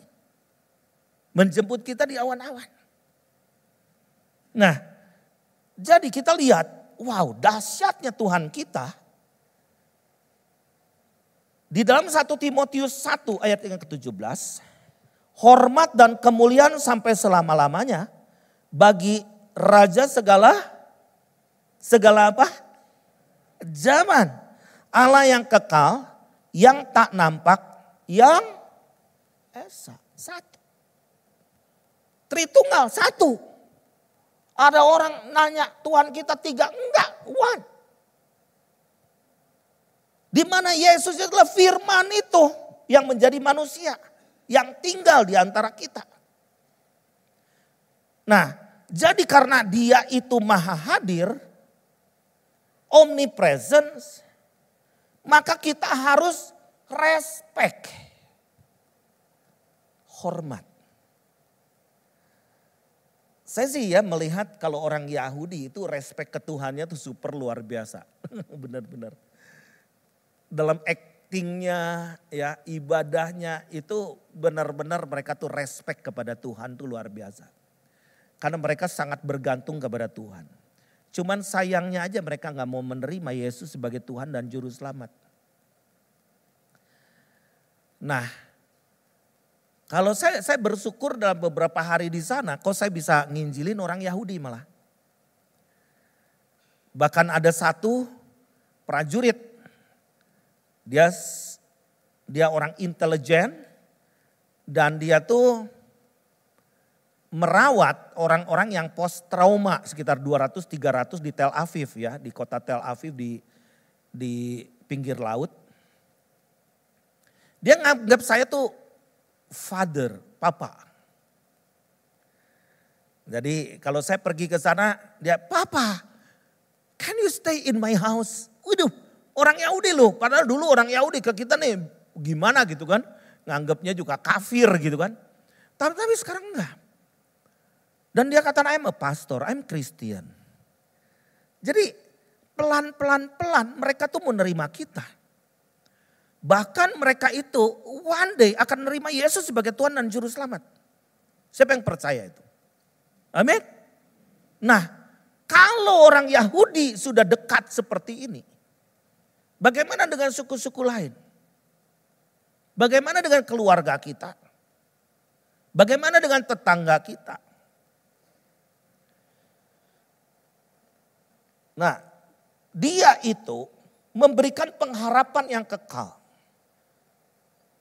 Menjemput kita di awan-awan. Nah, jadi kita lihat, wow, dahsyatnya Tuhan kita. Di dalam 1 Timotius 1 ayat yang ke-17. Hormat dan kemuliaan sampai selama-lamanya bagi Raja segala apa? Zaman. Allah yang kekal, yang tak nampak, yang esa. Satu. Tritunggal, satu. Ada orang nanya, Tuhan kita 3, enggak, one. Di mana Yesus adalah firman itu yang menjadi manusia, yang tinggal di antara kita. Nah, jadi karena dia itu maha hadir, omnipresence, maka kita harus respect, hormat. Saya sih ya melihat kalau orang Yahudi itu respect ke Tuhannya itu super luar biasa. Benar-benar. Dalam actingnya, ya ibadahnya itu benar-benar mereka tuh respect kepada Tuhan tuh luar biasa. Karena mereka sangat bergantung kepada Tuhan. Cuman sayangnya aja mereka gak mau menerima Yesus sebagai Tuhan dan Juru Selamat. Nah, kalau saya bersyukur dalam beberapa hari di sana, kok saya bisa nginjilin orang Yahudi malah. Bahkan ada satu prajurit, dia orang intelijen dan dia tuh merawat orang-orang yang post trauma sekitar 200-300 di Tel Aviv ya, di kota Tel Aviv di pinggir laut. Dia nganggap saya tuh father, papa. Jadi kalau saya pergi ke sana, dia, "Papa, can you stay in my house?" Waduh, orang Yahudi loh. Padahal dulu orang Yahudi ke kita nih gimana gitu kan. Nganggapnya juga kafir gitu kan. Tapi sekarang enggak. Dan dia kata, "I'm a pastor, I'm Christian." Jadi pelan-pelan mereka tuh menerima kita. Bahkan mereka itu one day akan menerima Yesus sebagai Tuhan dan Juru Selamat. Siapa yang percaya itu? Amin. Nah, kalau orang Yahudi sudah dekat seperti ini, bagaimana dengan suku-suku lain? Bagaimana dengan keluarga kita? Bagaimana dengan tetangga kita? Nah, dia itu memberikan pengharapan yang kekal.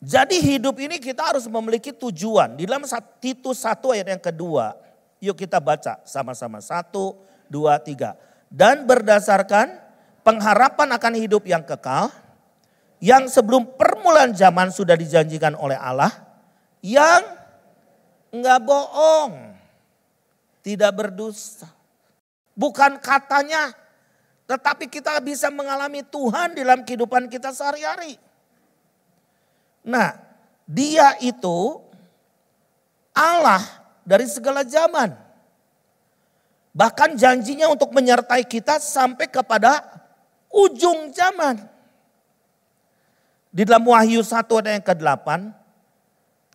Jadi hidup ini kita harus memiliki tujuan. Di dalam Titus 1 ayat yang kedua, yuk kita baca sama-sama. 1, 2, 3. Dan berdasarkan pengharapan akan hidup yang kekal, yang sebelum permulaan zaman sudah dijanjikan oleh Allah, yang enggak bohong, tidak berdosa. Bukan katanya, tetapi kita bisa mengalami Tuhan dalam kehidupan kita sehari-hari. Nah, Dia itu Allah dari segala zaman. Bahkan janjinya untuk menyertai kita sampai kepada ujung zaman. Di dalam Wahyu 1 ayat yang ke-8,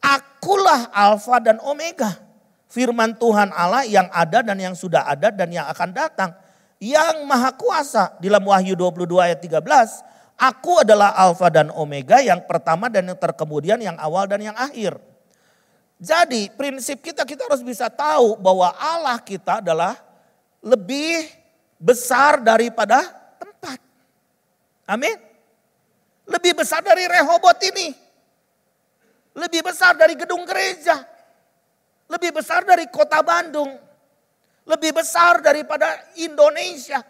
akulah Alfa dan Omega. Firman Tuhan Allah yang ada dan yang sudah ada dan yang akan datang. Yang maha kuasa. Di dalam Wahyu 22 ayat 13, aku adalah Alfa dan Omega, yang pertama dan yang terkemudian, yang awal dan yang akhir. Jadi prinsip kita harus bisa tahu bahwa Allah kita adalah lebih besar daripada tempat. Amin. Lebih besar dari Rehobot ini. Lebih besar dari gedung gereja. Lebih besar dari kota Bandung. Lebih besar daripada Indonesia.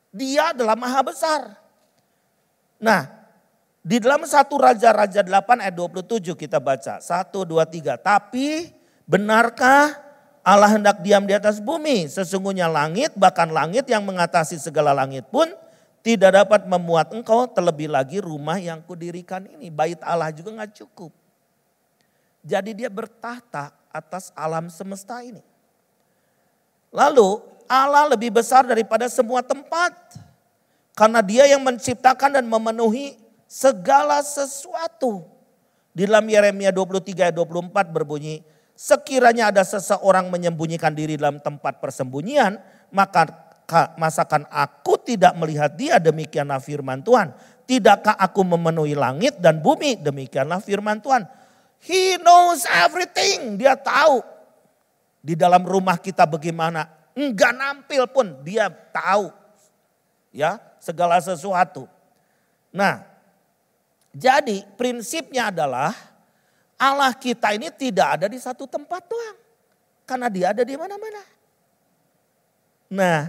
Dia adalah maha besar. Nah, di dalam 1 Raja-Raja 8 ayat 27 kita baca. 1, 2, 3. Tapi benarkah Allah hendak diam di atas bumi? Sesungguhnya langit, bahkan langit yang mengatasi segala langit pun tidak dapat memuat engkau, terlebih lagi rumah yang kudirikan ini. Bait Allah juga gak cukup. Jadi dia bertahta atas alam semesta ini. Lalu Allah lebih besar daripada semua tempat. Karena dia yang menciptakan dan memenuhi segala sesuatu. Di dalam Yeremia 23 ayat 24 berbunyi, sekiranya ada seseorang menyembunyikan diri dalam tempat persembunyian, maka masakan aku tidak melihat dia, demikianlah firman Tuhan. Tidakkah aku memenuhi langit dan bumi, demikianlah firman Tuhan. He knows everything, dia tahu. Di dalam rumah kita bagaimana, enggak nampil pun dia tahu. Ya, segala sesuatu. Nah, jadi prinsipnya adalah Allah kita ini tidak ada di satu tempat doang. Karena dia ada di mana-mana. Nah,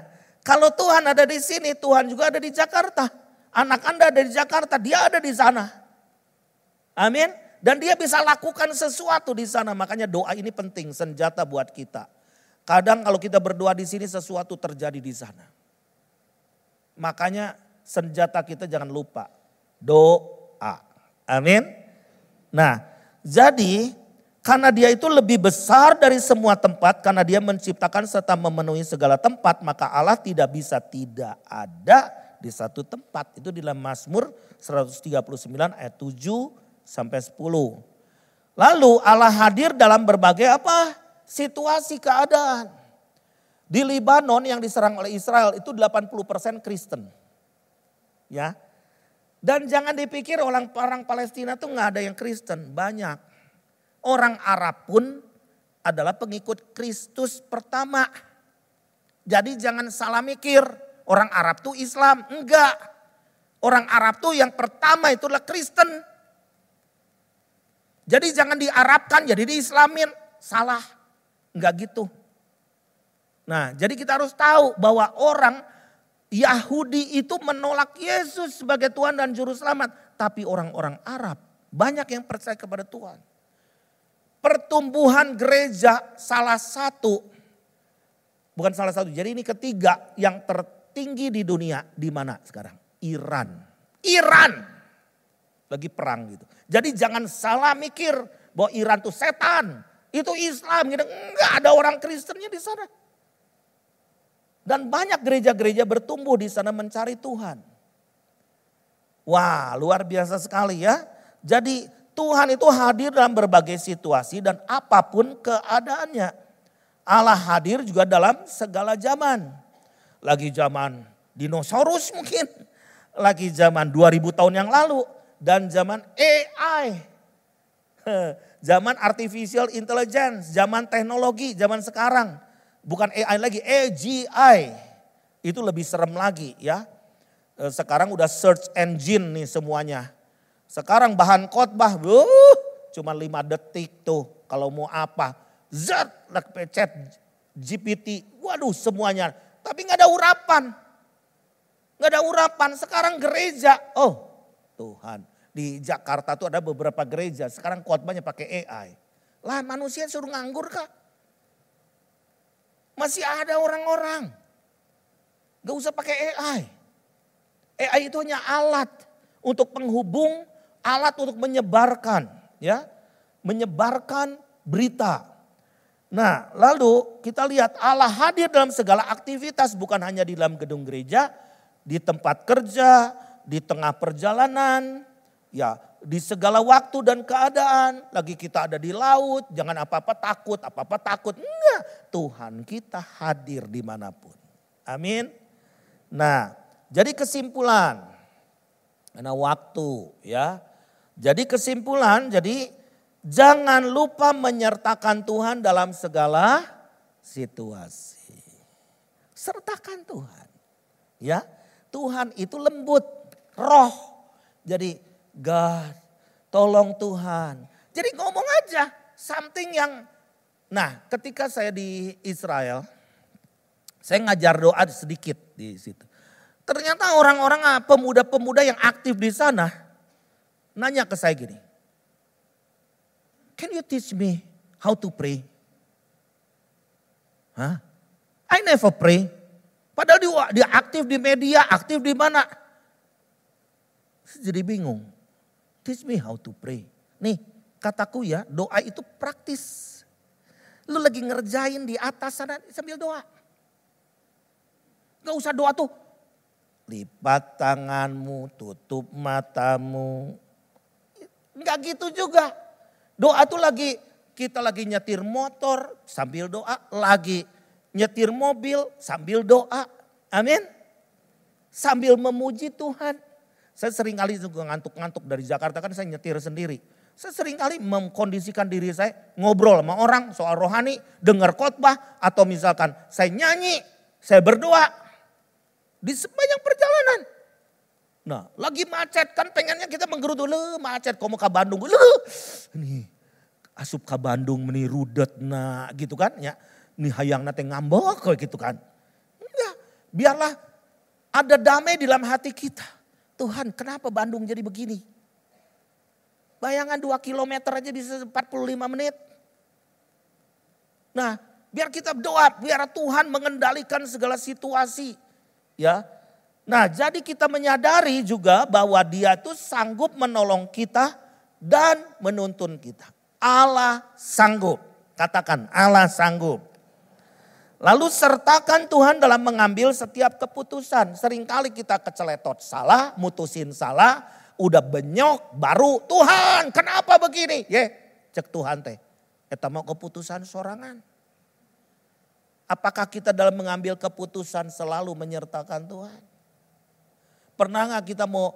kalau Tuhan ada di sini, Tuhan juga ada di Jakarta. Anak Anda ada di Jakarta, dia ada di sana. Amin. Dan dia bisa lakukan sesuatu di sana. Makanya doa ini penting, senjata buat kita. Kadang kalau kita berdoa di sini sesuatu terjadi di sana. Makanya senjata kita jangan lupa. Doa. Amin. Nah, jadi karena dia itu lebih besar dari semua tempat, karena dia menciptakan serta memenuhi segala tempat, maka Allah tidak bisa tidak ada di satu tempat. Itu di dalam Mazmur 139 ayat 7 sampai 10. Lalu Allah hadir dalam berbagai apa? Situasi keadaan. Di Libanon yang diserang oleh Israel itu 80% Kristen. Ya. Dan jangan dipikir orang Palestina tuh nggak ada yang Kristen, banyak. Orang Arab pun adalah pengikut Kristus pertama. Jadi jangan salah mikir, orang Arab tuh Islam, enggak. Orang Arab tuh yang pertama itu adalah Kristen. Jadi jangan diarabkan, jadi diislamin, salah. Enggak gitu. Nah, jadi kita harus tahu bahwa orang Yahudi itu menolak Yesus sebagai Tuhan dan Juru Selamat. Tapi orang-orang Arab banyak yang percaya kepada Tuhan. Pertumbuhan gereja bukan salah satu, jadi ini ketiga yang tertinggi di dunia. Di mana sekarang? Iran. Lagi perang gitu. Jadi jangan salah mikir bahwa Iran itu setan. Itu Islam gitu. Enggak, ada orang Kristennya di sana. Dan banyak gereja-gereja bertumbuh di sana mencari Tuhan. Wah, luar biasa sekali ya. Jadi Tuhan itu hadir dalam berbagai situasi dan apapun keadaannya. Allah hadir juga dalam segala zaman. Lagi zaman dinosaurus mungkin. Lagi zaman 2000 tahun yang lalu. Dan zaman AI. Zaman artificial intelligence. Zaman teknologi, zaman sekarang. Bukan AI lagi, AGI. Itu lebih serem lagi ya. Sekarang udah search engine nih semuanya. Sekarang bahan khotbah, cuma 5 detik tuh kalau mau apa. Chat GPT, waduh semuanya. Tapi gak ada urapan. Gak ada urapan, sekarang gereja. Oh Tuhan, di Jakarta tuh ada beberapa gereja. Sekarang khotbahnya pakai AI. Lah manusia suruh nganggur kah? Masih ada orang-orang. Gak usah pakai AI. AI itu hanya alat untuk penghubung alat untuk menyebarkan, ya, menyebarkan berita. Nah, lalu kita lihat Allah hadir dalam segala aktivitas, bukan hanya di dalam gedung gereja, di tempat kerja, di tengah perjalanan, ya, di segala waktu dan keadaan. Lagi kita ada di laut, jangan apa-apa takut. Enggak, Tuhan kita hadir dimanapun. Amin. Nah, jadi kesimpulan, karena waktu, ya. Jadi kesimpulan, jangan lupa menyertakan Tuhan dalam segala situasi. Sertakan Tuhan. Ya, Tuhan itu lembut, roh. Jadi God, tolong Tuhan. Jadi ngomong aja something yang, nah ketika saya di Israel, saya ngajar doa sedikit di situ. Ternyata orang-orang pemuda-pemuda yang aktif di sana nanya ke saya gini, "Can you teach me how to pray?" Hah? I never pray. Padahal dia aktif di media, aktif di mana. Saya jadi bingung. Teach me how to pray. Nih kataku ya, doa itu praktis. Lu lagi ngerjain di atas sana sambil doa. Gak usah doa tuh. Lipat tanganmu, tutup matamu. Enggak gitu juga. Doa tuh kita lagi nyetir motor sambil doa. Lagi nyetir mobil sambil doa. Amin. Sambil memuji Tuhan. Saya sering kali juga ngantuk-ngantuk dari Jakarta, kan saya nyetir sendiri. Saya sering kali mengkondisikan diri saya ngobrol sama orang soal rohani. Dengar khotbah atau misalkan saya nyanyi, saya berdoa. Di sepanjang perjalanan. Nah lagi macet kan pengennya kita menggerutu. Macet kamu ke Bandung. Ini asup ke Bandung meni rudet nah gitu kan ya. Ini hayang nate ngambek gitu kan. Enggak, biarlah ada damai di dalam hati kita. Tuhan kenapa Bandung jadi begini? Bayangan 2 kilometer aja bisa 45 menit. Nah biar kita doa, biar Tuhan mengendalikan segala situasi. Ya, nah jadi kita menyadari juga bahwa Dia tuh sanggup menolong kita dan menuntun kita. Allah sanggup, katakan Allah sanggup. Lalu sertakan Tuhan dalam mengambil setiap keputusan. Seringkali kita keceletot salah, mutusin salah, udah benyok, baru Tuhan kenapa begini? Cek Tuhan teh, eta mau keputusan sorangan. Apakah kita dalam mengambil keputusan selalu menyertakan Tuhan? Pernah gak kita mau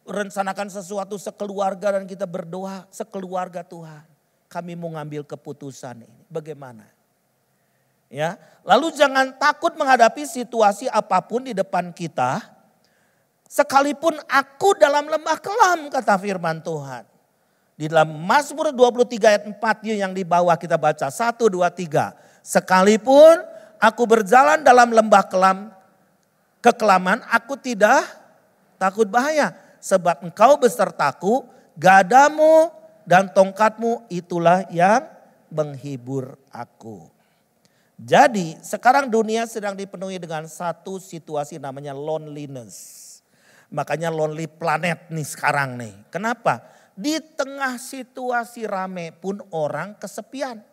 rencanakan sesuatu sekeluarga dan kita berdoa sekeluarga Tuhan. Kami mau ngambil keputusan ini. Bagaimana? Ya, lalu jangan takut menghadapi situasi apapun di depan kita. Sekalipun aku dalam lembah kelam kata firman Tuhan. Di dalam Mazmur 23 ayat 4 yang di bawah kita baca 1, 2, 3. Sekalipun aku berjalan dalam lembah kekelaman, aku tidak takut bahaya. Sebab engkau besertaku, gadamu dan tongkatmu itulah yang menghibur aku. Jadi sekarang dunia sedang dipenuhi dengan satu situasi namanya loneliness. Makanya lonely planet nih sekarang nih. Kenapa? Di tengah situasi rame pun orang kesepian.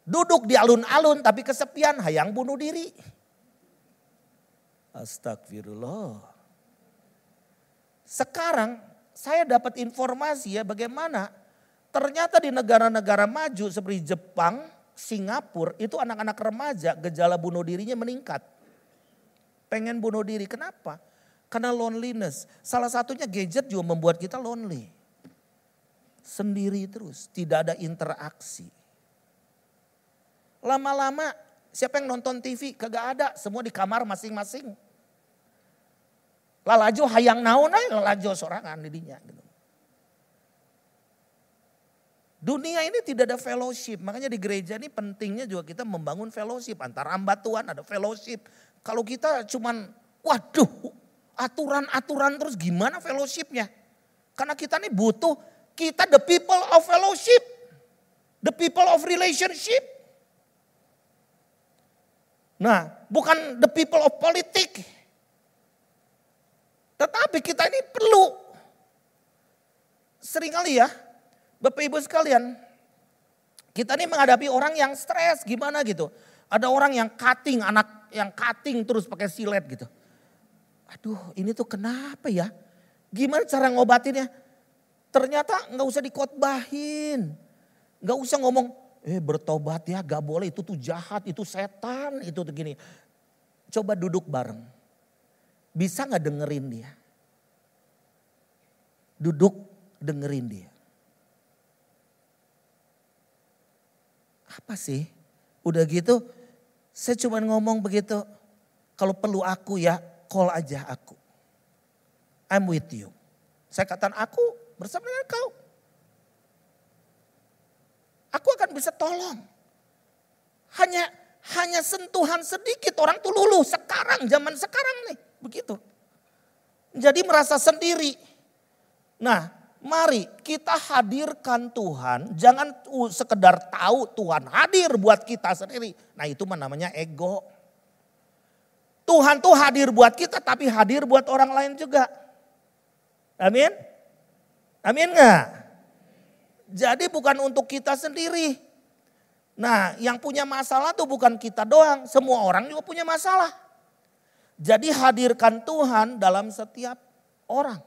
Duduk di alun-alun tapi kesepian, hayang bunuh diri. Astagfirullah. Sekarang saya dapat informasi ya bagaimana ternyata di negara-negara maju seperti Jepang, Singapura itu anak-anak remaja gejala bunuh dirinya meningkat. Pengen bunuh diri, kenapa? Karena loneliness. Salah satunya gadget juga membuat kita lonely. Sendiri terus, tidak ada interaksi. Lama-lama siapa yang nonton TV kagak ada, semua di kamar masing-masing. Lalajo hayang naon lalajo sorangan didinya gitu. Dunia ini tidak ada fellowship, makanya di gereja ini pentingnya juga kita membangun fellowship antara hamba Tuhan, ada fellowship. Kalau kita cuman waduh aturan-aturan terus gimana fellowshipnya? Karena kita nih butuh, kita the people of fellowship, the people of relationship. Nah, bukan the people of politik. Tetapi kita ini perlu, seringkali ya, Bapak Ibu sekalian, kita ini menghadapi orang yang stres gimana gitu. Ada orang yang cutting, anak yang cutting terus pakai silet gitu. Aduh ini tuh kenapa ya? Gimana cara ngobatinnya? Ternyata gak usah dikotbahin. Gak usah ngomong, bertobat ya gak boleh, itu tuh jahat, itu setan, itu tuh gini. Coba duduk bareng. Bisa gak dengerin dia? Duduk dengerin dia. Apa sih? Udah gitu saya cuma ngomong begitu. Kalau perlu aku ya call aja aku. I'm with you. Saya katakan aku bersama dengan kau. Aku akan bisa tolong. Hanya sentuhan sedikit orang tuh luluh sekarang, zaman sekarang nih. Begitu. Jadi merasa sendiri. Nah mari kita hadirkan Tuhan. Jangan sekedar tahu Tuhan hadir buat kita sendiri. Nah itu namanya ego. Tuhan tuh hadir buat kita tapi hadir buat orang lain juga. Amin? Amin gak? Jadi bukan untuk kita sendiri. Nah yang punya masalah tuh bukan kita doang. Semua orang juga punya masalah. Jadi hadirkan Tuhan dalam setiap orang.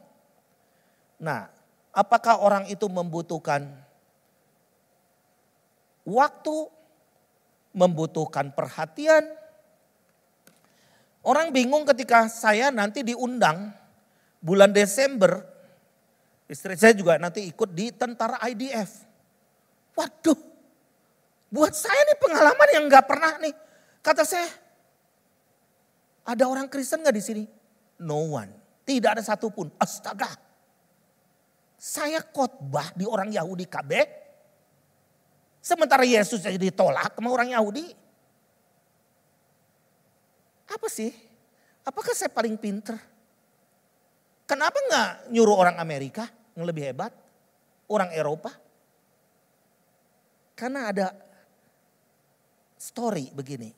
Nah apakah orang itu membutuhkan waktu, membutuhkan perhatian? Orang bingung ketika saya nanti diundang bulan Desember. Istri saya juga nanti ikut di tentara IDF. Waduh, buat saya nih pengalaman yang gak pernah nih. Kata saya, ada orang Kristen gak di sini? No one, tidak ada satupun. Astaga. Saya khotbah di orang Yahudi KB. Sementara Yesus jadi ditolak sama orang Yahudi. Apa sih? Apakah saya paling pinter? Kenapa gak nyuruh orang Amerika yang lebih hebat? Orang Eropa? Karena ada story begini.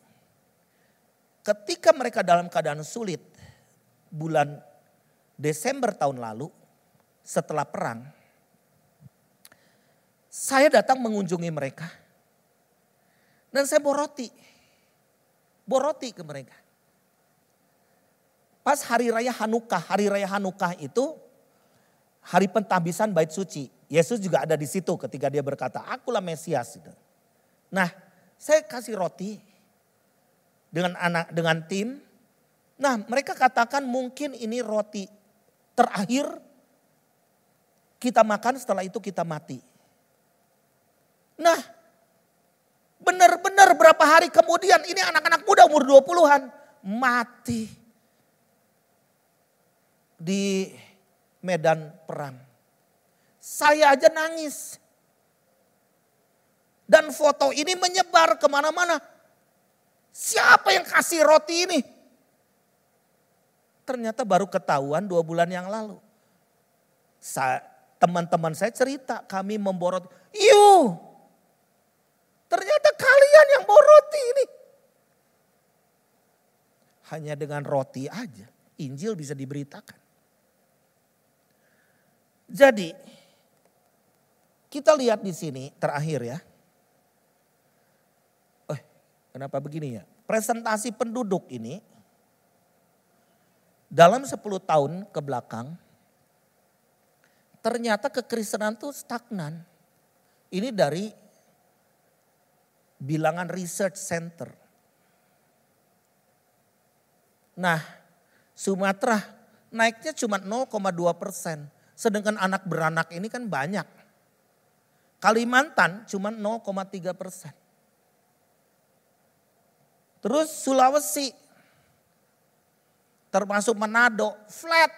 Ketika mereka dalam keadaan sulit bulan Desember tahun lalu setelah perang, saya datang mengunjungi mereka dan saya boroti ke mereka. Pas hari raya Hanukkah itu hari pentahbisan bait suci. Yesus juga ada di situ ketika dia berkata, akulah Mesias. Nah, saya kasih roti dengan tim. Nah, mereka katakan mungkin ini roti terakhir kita makan, setelah itu kita mati. Nah, benar-benar berapa hari kemudian ini anak-anak muda umur 20-an mati di medan perang. Saya aja nangis. Dan foto ini menyebar kemana-mana. Siapa yang kasih roti ini? Ternyata baru ketahuan 2 bulan yang lalu. Teman-teman saya cerita, kami memborot. Ternyata kalian yang bawa roti ini. Hanya dengan roti aja, Injil bisa diberitakan. Jadi, kita lihat di sini terakhir ya. Kenapa begini ya? Presentasi penduduk ini dalam 10 tahun ke belakang ternyata kekristenan itu stagnan. Ini dari bilangan research center. Nah, Sumatera naiknya cuma 0,2%. Sedangkan anak beranak ini kan banyak. Kalimantan cuma 0,3%. Terus Sulawesi, termasuk Manado, flat.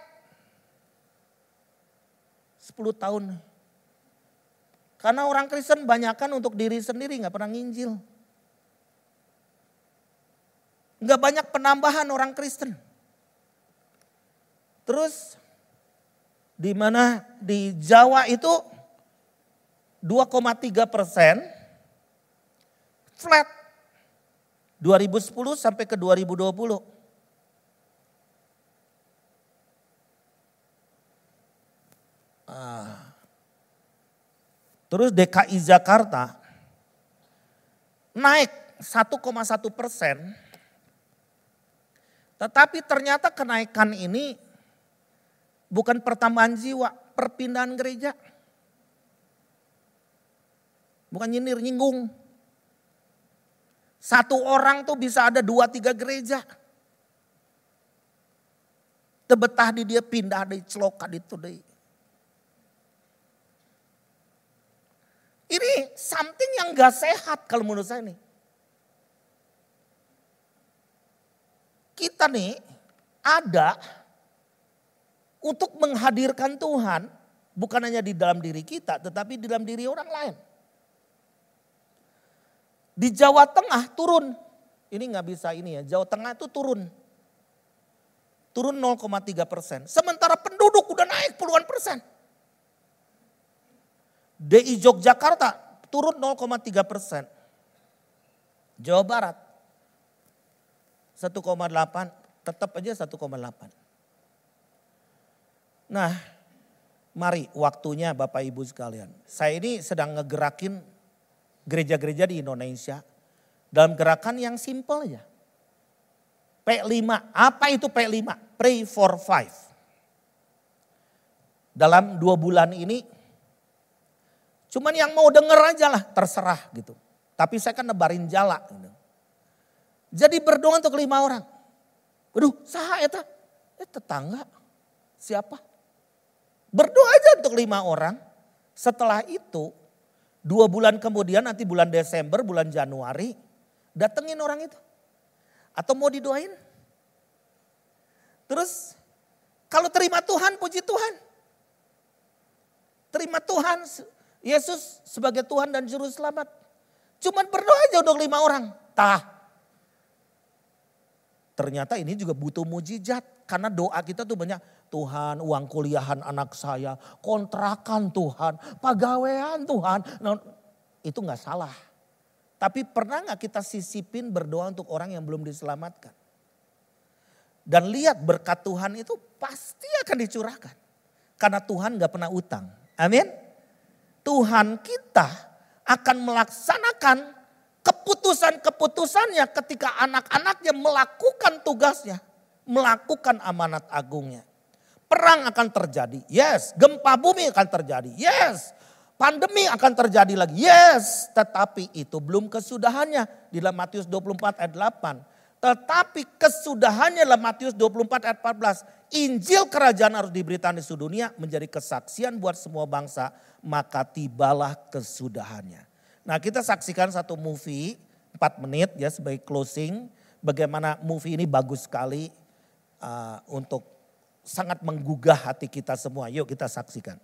10 tahun. Karena orang Kristen banyakkan untuk diri sendiri, gak pernah nginjil. Gak banyak penambahan orang Kristen. Terus di mana di Jawa itu 2,3% flat. 2010 sampai ke 2020. Terus DKI Jakarta naik 1,1%. Tetapi ternyata kenaikan ini bukan pertambahan jiwa, perpindahan gereja. Bukan nyindir-nyinggung. Satu orang tuh bisa ada 2-3 gereja. Tebetah di dia pindah di celokan itu deh. Ini something yang gak sehat kalau menurut saya nih. Kita nih ada untuk menghadirkan Tuhan bukan hanya di dalam diri kita tetapi di dalam diri orang lain. Di Jawa Tengah turun. Ini gak bisa ini ya. Jawa Tengah itu turun. Turun 0,3%. Sementara penduduk udah naik puluhan persen. DI Yogyakarta turun 0,3%. Jawa Barat 1,8. Tetap aja 1,8. Nah mari waktunya Bapak Ibu sekalian. Saya ini sedang ngegerakin gereja-gereja di Indonesia dalam gerakan yang simple aja. P5, apa itu P5? Pray for 5. Dalam 2 bulan ini, cuman yang mau denger aja lah, terserah gitu. Tapi saya kan nebarin jala. Gitu. Jadi berdoa untuk 5 orang. Waduh, saha eta? Tetangga. Siapa? Berdoa aja untuk 5 orang. Setelah itu, 2 bulan kemudian nanti bulan Desember, bulan Januari, datengin orang itu. Atau mau didoain. Terus kalau terima Tuhan, puji Tuhan. Terima Tuhan, Yesus sebagai Tuhan dan Juru Selamat. Cuman berdoa aja untuk 5 orang. Ternyata ini juga butuh mujizat. Karena doa kita tuh banyak. Tuhan, uang kuliahan anak saya, kontrakan Tuhan, pegawaian Tuhan. Nah, itu gak salah. Tapi pernah gak kita sisipin berdoa untuk orang yang belum diselamatkan? Dan lihat berkat Tuhan itu pasti akan dicurahkan. Karena Tuhan gak pernah utang. Amin. Tuhan kita akan melaksanakan keputusan-keputusannya ketika anak-anaknya melakukan tugasnya. Melakukan amanat agungnya. Perang akan terjadi. Yes. Gempa bumi akan terjadi. Yes. Pandemi akan terjadi lagi. Yes. Tetapi itu belum kesudahannya. Di dalam Matius 24 ayat 8. Tetapi kesudahannya dalam Matius 24 ayat 14. Injil kerajaan harus diberitakan di seluruh dunia. Menjadi kesaksian buat semua bangsa. Maka tibalah kesudahannya. Nah kita saksikan satu movie 4 menit ya sebagai closing. Bagaimana movie ini bagus sekali untuk sangat menggugah hati kita semua. Yuk kita saksikan.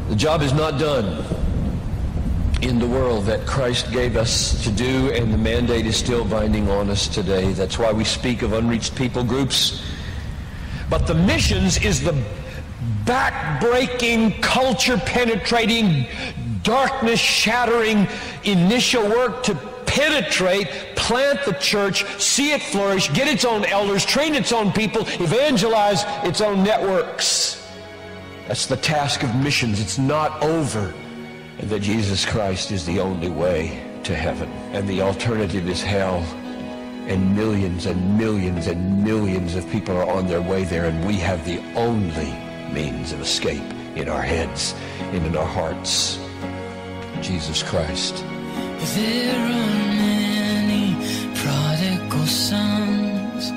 The job is not done in the world that Christ gave us to do, and the mandate is still binding on us today. That's why we speak of unreached people groups. But the missions is the back-breaking, culture-penetrating, darkness-shattering initial work to penetrate, plant the church, see it flourish, get its own elders, train its own people, evangelize its own networks. That's the task of missions. It's not over. And that Jesus Christ is the only way to heaven. And the alternative is hell. And millions and millions and millions of people are on their way there. And we have the only means of escape in our heads and in our hearts. Jesus Christ. There are many prodigal sons.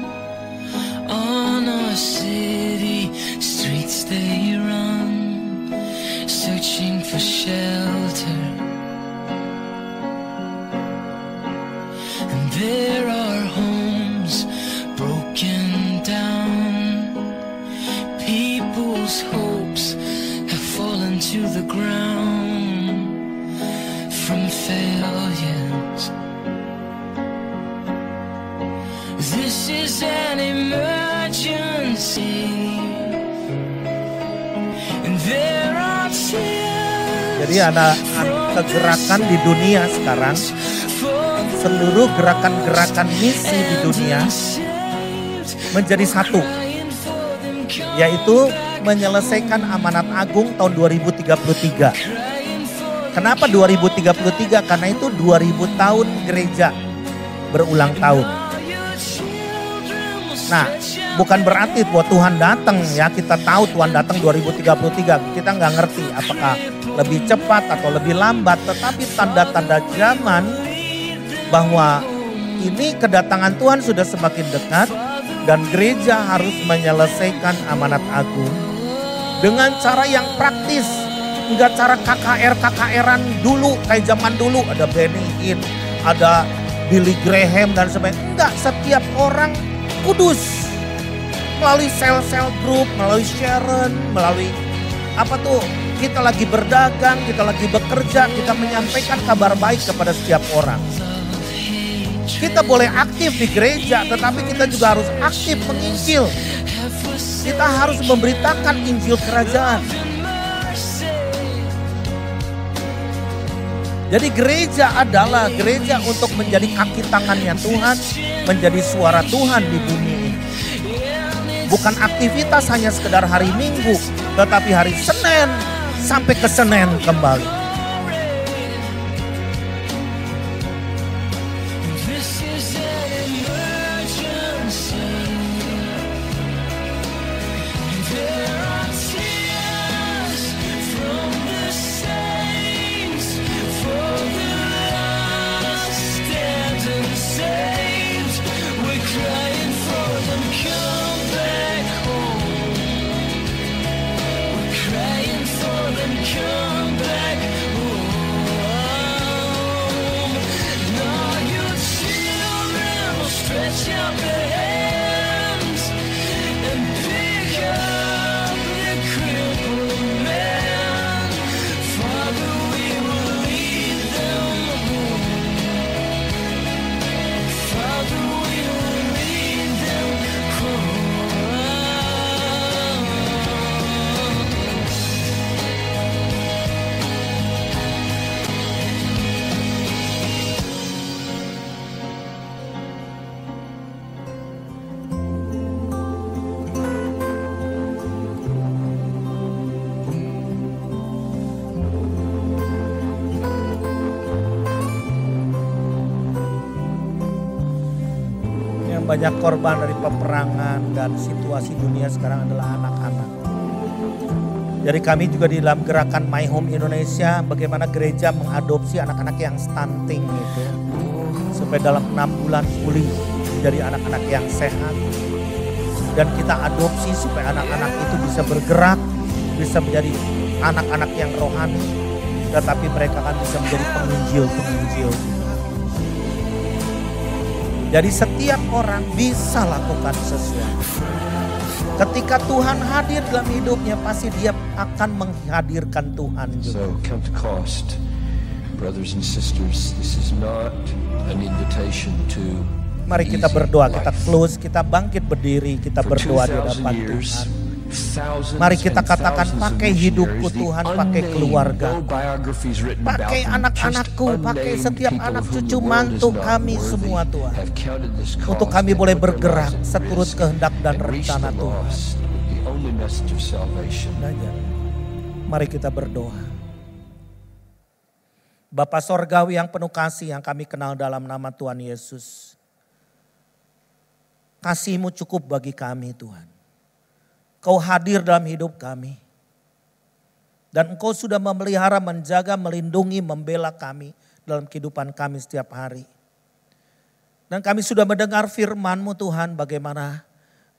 On our city streets they run. Searching for shelter, and there are homes broken down. People's hopes have fallen to the ground from failures. This is an emergency. Jadi ada kegerakan di dunia sekarang, seluruh gerakan-gerakan misi di dunia menjadi satu, yaitu menyelesaikan amanat agung tahun 2033. Kenapa 2033? Karena itu 2000 tahun gereja berulang tahun. Nah, bukan berarti bahwa Tuhan datang ya, kita tahu Tuhan datang 2033. Kita nggak ngerti apakah lebih cepat atau lebih lambat. Tetapi tanda-tanda zaman bahwa ini kedatangan Tuhan sudah semakin dekat. Dan gereja harus menyelesaikan amanat agung dengan cara yang praktis. Enggak cara KKR-KKRan dulu kayak zaman dulu. Ada Benny Hinn, ada Billy Graham dan sebagainya. Enggak, setiap orang kudus. Melalui sel-sel grup, melalui Sharon, melalui kita lagi berdagang, kita lagi bekerja, kita menyampaikan kabar baik kepada setiap orang. Kita boleh aktif di gereja, tetapi kita juga harus aktif menginjil. Kita harus memberitakan Injil Kerajaan. Jadi gereja adalah gereja untuk menjadi kaki tangannya Tuhan, menjadi suara Tuhan di bumi ini. Bukan aktivitas hanya sekedar hari Minggu, tetapi hari Senin sampai ke Senin kembali. Banyak korban dari peperangan dan situasi dunia sekarang adalah anak-anak. Jadi kami juga di dalam gerakan My Home Indonesia, bagaimana gereja mengadopsi anak-anak yang stunting gitu. Supaya dalam 6 bulan pulih menjadi anak-anak yang sehat. Dan kita adopsi supaya anak-anak itu bisa bergerak, bisa menjadi anak-anak yang rohani. Tetapi mereka kan bisa menjadi penginjil-penginjil. Jadi setiap orang bisa lakukan sesuatu. Ketika Tuhan hadir dalam hidupnya, pasti dia akan menghadirkan Tuhan juga. So count the cost, brothers and sisters. This is not an invitation to. Mari kita berdoa, kita close, kita bangkit berdiri, kita berdoa di hadapan Tuhan. Mari kita katakan, pakai hidupku Tuhan, pakai keluarga, pakai anak-anakku, pakai setiap anak cucu mantu kami semua Tuhan. Untuk kami boleh bergerak seturut kehendak dan rencana Tuhan. Mari kita berdoa. Bapa Sorgawi yang penuh kasih yang kami kenal dalam nama Tuhan Yesus. Kasih-Mu cukup bagi kami Tuhan. Kau hadir dalam hidup kami. Dan Engkau sudah memelihara, menjaga, melindungi, membela kami dalam kehidupan kami setiap hari. Dan kami sudah mendengar firman-Mu Tuhan, bagaimana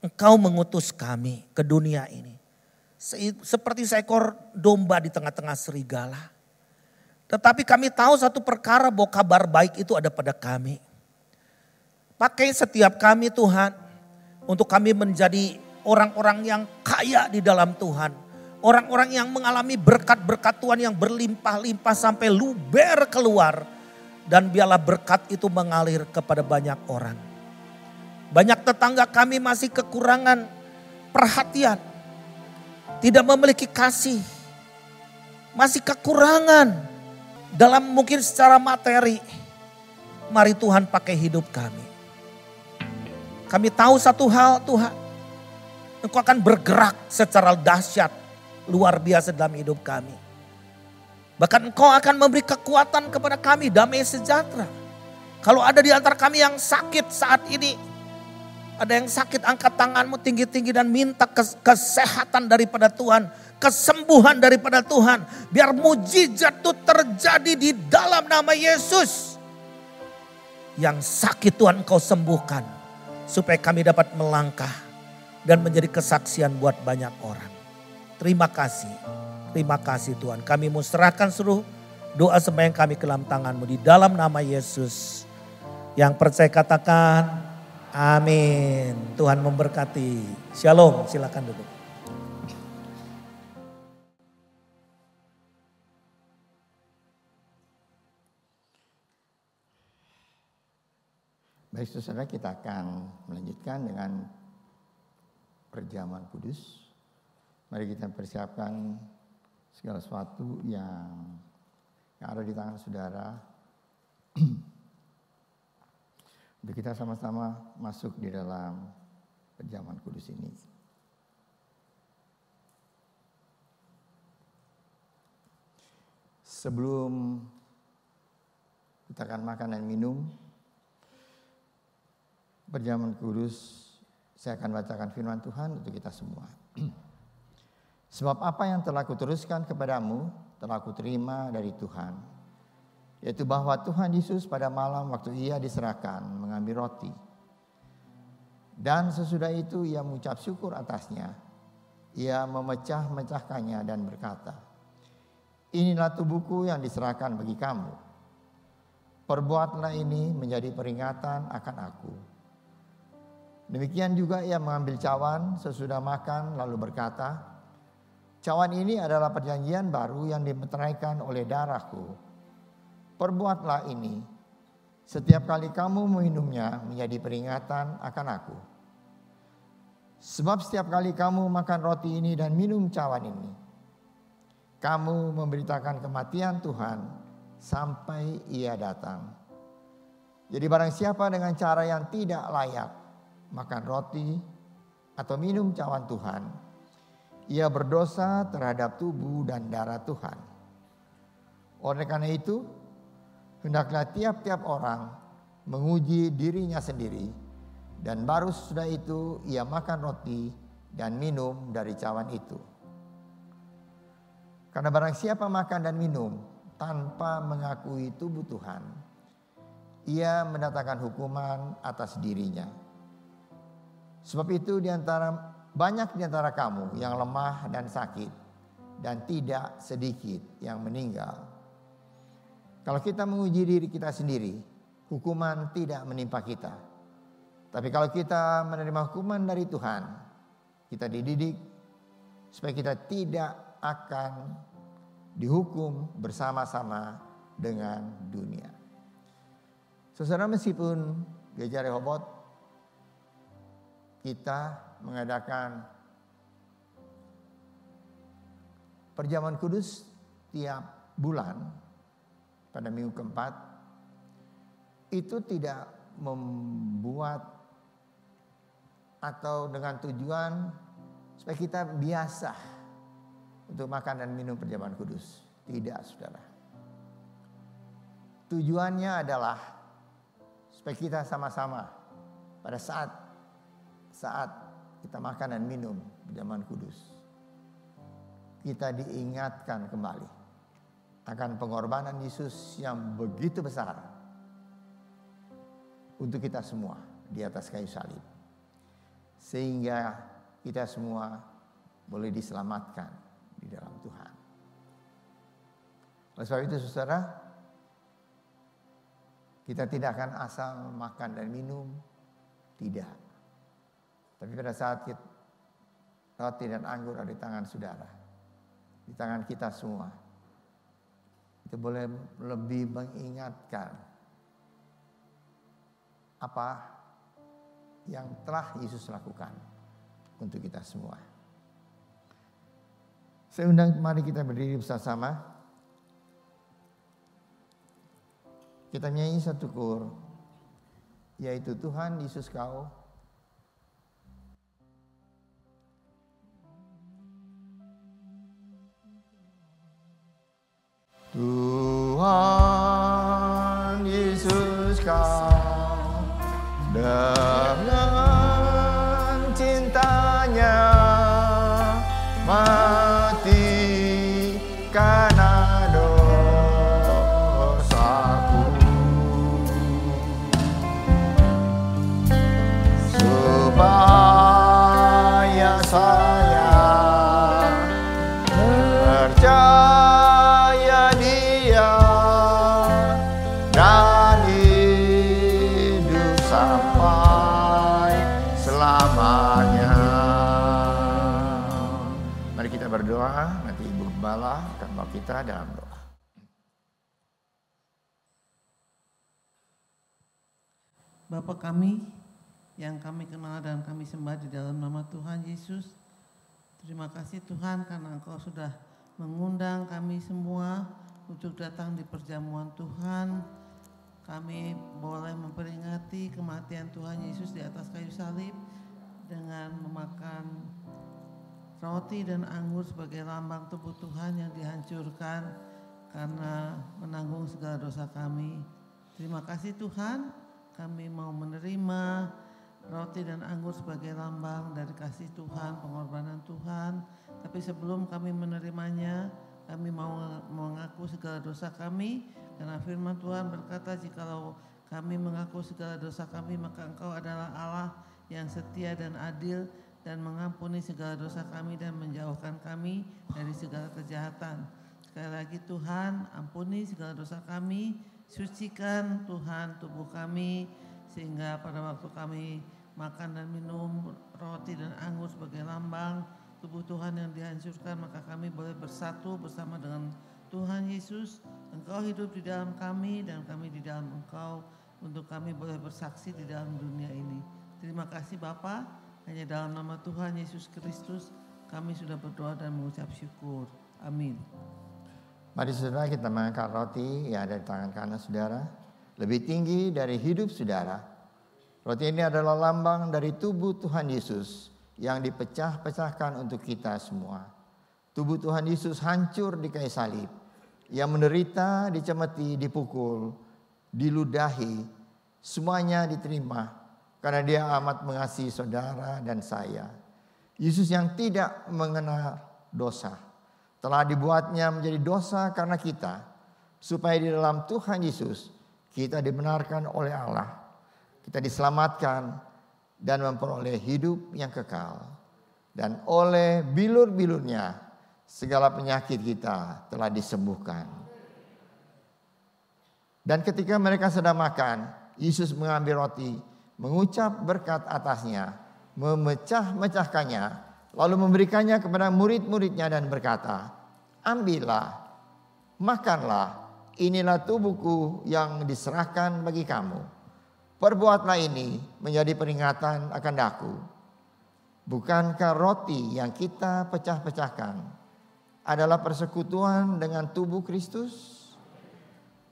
Engkau mengutus kami ke dunia ini. Seperti seekor domba di tengah-tengah serigala. Tetapi kami tahu satu perkara, bahwa kabar baik itu ada pada kami. Pakai setiap kami Tuhan, untuk kami menjadi orang-orang yang kaya di dalam Tuhan. Orang-orang yang mengalami berkat-berkat Tuhan yang berlimpah-limpah sampai luber keluar. Dan biarlah berkat itu mengalir kepada banyak orang. Banyak tetangga kami masih kekurangan perhatian, tidak memiliki kasih, masih kekurangan dalam mungkin secara materi. Mari Tuhan pakai hidup kami. Kami tahu satu hal Tuhan, Engkau akan bergerak secara dahsyat, luar biasa dalam hidup kami. Bahkan Engkau akan memberi kekuatan kepada kami, damai sejahtera. Kalau ada di antara kami yang sakit saat ini, ada yang sakit, angkat tanganmu tinggi-tinggi dan minta kesehatan daripada Tuhan, kesembuhan daripada Tuhan. Biar mujizat itu terjadi di dalam nama Yesus. Yang sakit Tuhan Engkau sembuhkan, supaya kami dapat melangkah dan menjadi kesaksian buat banyak orang. Terima kasih Tuhan. Kami mau serahkan seluruh doa sembahyang kami ke dalam tangan-Mu di dalam nama Yesus. Yang percaya katakan amin. Tuhan memberkati. Shalom, silakan duduk. Baik saudara, kita akan melanjutkan dengan perjamuan kudus. Mari kita persiapkan segala sesuatu yang ada di tangan saudara. Untuk kita sama-sama masuk di dalam perjamuan kudus ini. Sebelum kita akan makan dan minum perjamuan kudus, saya akan bacakan firman Tuhan untuk kita semua. Sebab apa yang telah kuteruskan kepadamu telah kuterima dari Tuhan, yaitu bahwa Tuhan Yesus pada malam waktu ia diserahkan mengambil roti. Dan sesudah itu ia mengucap syukur atasnya. Ia memecah-mecahkannya dan berkata, inilah tubuhku yang diserahkan bagi kamu. Perbuatlah ini menjadi peringatan akan aku. Demikian juga ia mengambil cawan sesudah makan lalu berkata, cawan ini adalah perjanjian baru yang dimeteraikan oleh darahku. Perbuatlah ini setiap kali kamu meminumnya menjadi peringatan akan aku. Sebab setiap kali kamu makan roti ini dan minum cawan ini, kamu memberitakan kematian Tuhan sampai ia datang. Jadi barang siapa dengan cara yang tidak layak makan roti atau minum cawan Tuhan, ia berdosa terhadap tubuh dan darah Tuhan. Oleh karena itu, hendaklah tiap-tiap orang menguji dirinya sendiri, dan baru sesudah itu ia makan roti dan minum dari cawan itu. Karena barang siapa makan dan minum tanpa mengakui tubuh Tuhan, ia mendatangkan hukuman atas dirinya. Sebab itu banyak di antara kamu yang lemah dan sakit, dan tidak sedikit yang meninggal. Kalau kita menguji diri kita sendiri, hukuman tidak menimpa kita. Tapi kalau kita menerima hukuman dari Tuhan, kita dididik supaya kita tidak akan dihukum bersama-sama dengan dunia. Saudara, meskipun Gereja Rehoboth kita mengadakan perjamuan kudus tiap bulan pada minggu keempat, itu tidak membuat atau dengan tujuan supaya kita biasa untuk makan dan minum perjamuan kudus. Tidak, saudara. Tujuannya adalah supaya kita sama-sama pada saat kita makan dan minum perjamuan kudus, kita diingatkan kembali akan pengorbanan Yesus yang begitu besar untuk kita semua di atas kayu salib, sehingga kita semua boleh diselamatkan di dalam Tuhan. Oleh sebab itu saudara, kita tidak akan asal makan dan minum, tidak. Tapi pada saat roti dan anggur ada di tangan saudara, di tangan kita semua, itu boleh lebih mengingatkan apa yang telah Yesus lakukan untuk kita semua. Saya undang mari kita berdiri bersama-sama. Kita nyanyi satu kur, yaitu Tuhan Yesus Kau. Tuhan Yesus Kau dengan cintanya mati karena dosaku, supaya saya percaya Dia dan hidup sampai selamanya. Mari kita berdoa, nanti Ibu Gembala akan bawa kita dalam doa. Bapa kami yang kami kenal dan kami sembah di dalam nama Tuhan Yesus, terima kasih Tuhan karena Engkau sudah mengundang kami semua untuk datang di perjamuan Tuhan. Kami boleh memperingati kematian Tuhan Yesus di atas kayu salib dengan memakan roti dan anggur sebagai lambang tubuh Tuhan yang dihancurkan karena menanggung segala dosa kami. Terima kasih Tuhan, kami mau menerima roti dan anggur sebagai lambang dari kasih Tuhan, pengorbanan Tuhan. Tapi sebelum kami menerimanya, kami mau mengaku segala dosa kami. Karena firman Tuhan berkata, jikalau kami mengaku segala dosa kami, maka Engkau adalah Allah yang setia dan adil dan mengampuni segala dosa kami dan menjauhkan kami dari segala kejahatan. Sekali lagi Tuhan, ampuni segala dosa kami, sucikan Tuhan tubuh kami, sehingga pada waktu kami makan dan minum roti dan anggur sebagai lambang tubuh Tuhan yang dihancurkan, maka kami boleh bersatu bersama dengan Tuhan Yesus. Engkau hidup di dalam kami dan kami di dalam Engkau, untuk kami boleh bersaksi di dalam dunia ini. Terima kasih Bapa, hanya dalam nama Tuhan Yesus Kristus kami sudah berdoa dan mengucap syukur. Amin. Mari saudara kita mengangkat roti yang ada di tangan kanan saudara, lebih tinggi dari hidup saudara. Roti ini adalah lambang dari tubuh Tuhan Yesus yang dipecah-pecahkan untuk kita semua. Tubuh Tuhan Yesus hancur di kayu salib, yang menderita, dicemeti, dipukul, diludahi, semuanya diterima karena Dia amat mengasihi saudara dan saya. Yesus yang tidak mengenal dosa telah dibuatnya menjadi dosa karena kita, supaya di dalam Tuhan Yesus kita dibenarkan oleh Allah, kita diselamatkan dan memperoleh hidup yang kekal. Dan oleh bilur-bilurnya segala penyakit kita telah disembuhkan. Dan ketika mereka sedang makan, Yesus mengambil roti, mengucap berkat atasnya, memecah-mecahkannya, lalu memberikannya kepada murid-muridnya dan berkata, ambillah, makanlah, inilah tubuhku yang diserahkan bagi kamu. Perbuatlah ini menjadi peringatan akan aku. Bukankah roti yang kita pecah-pecahkan adalah persekutuan dengan tubuh Kristus?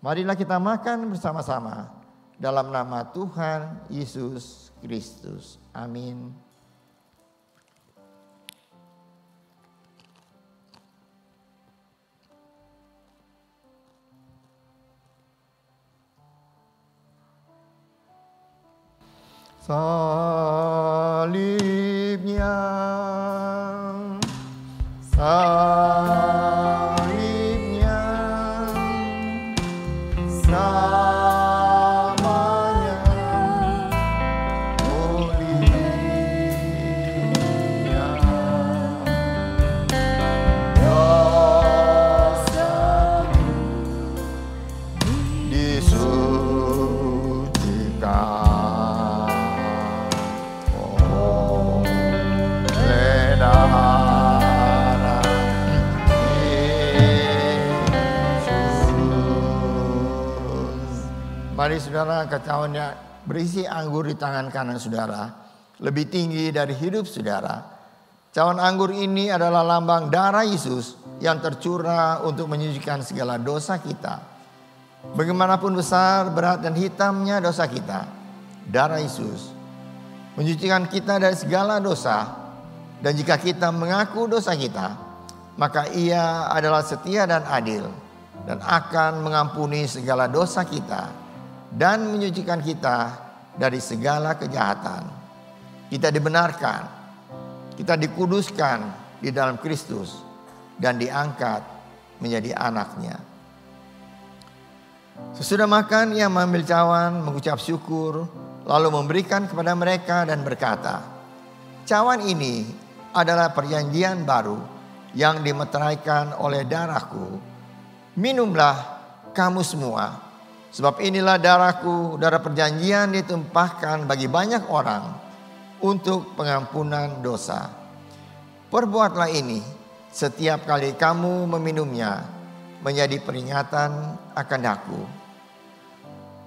Marilah kita makan bersama-sama dalam nama Tuhan Yesus Kristus. Amin. Salibnya, salibnya, selamanya mulia. Dosaku disucikan. Mari saudara, ketahuannya berisi anggur di tangan kanan saudara, lebih tinggi dari hidup saudara. Cawan anggur ini adalah lambang darah Yesus yang tercurah untuk menyucikan segala dosa kita. Bagaimanapun besar, berat, dan hitamnya dosa kita, darah Yesus menyucikan kita dari segala dosa. Dan jika kita mengaku dosa kita, maka Ia adalah setia dan adil dan akan mengampuni segala dosa kita dan menyucikan kita dari segala kejahatan. Kita dibenarkan, kita dikuduskan di dalam Kristus dan diangkat menjadi anak-Nya. Sesudah makan Ia mengambil cawan, mengucap syukur, lalu memberikan kepada mereka dan berkata, "Cawan ini adalah perjanjian baru yang dimeteraikan oleh darahku. Minumlah kamu semua, sebab inilah darahku, darah perjanjian ditumpahkan bagi banyak orang untuk pengampunan dosa. Perbuatlah ini setiap kali kamu meminumnya menjadi peringatan akan aku."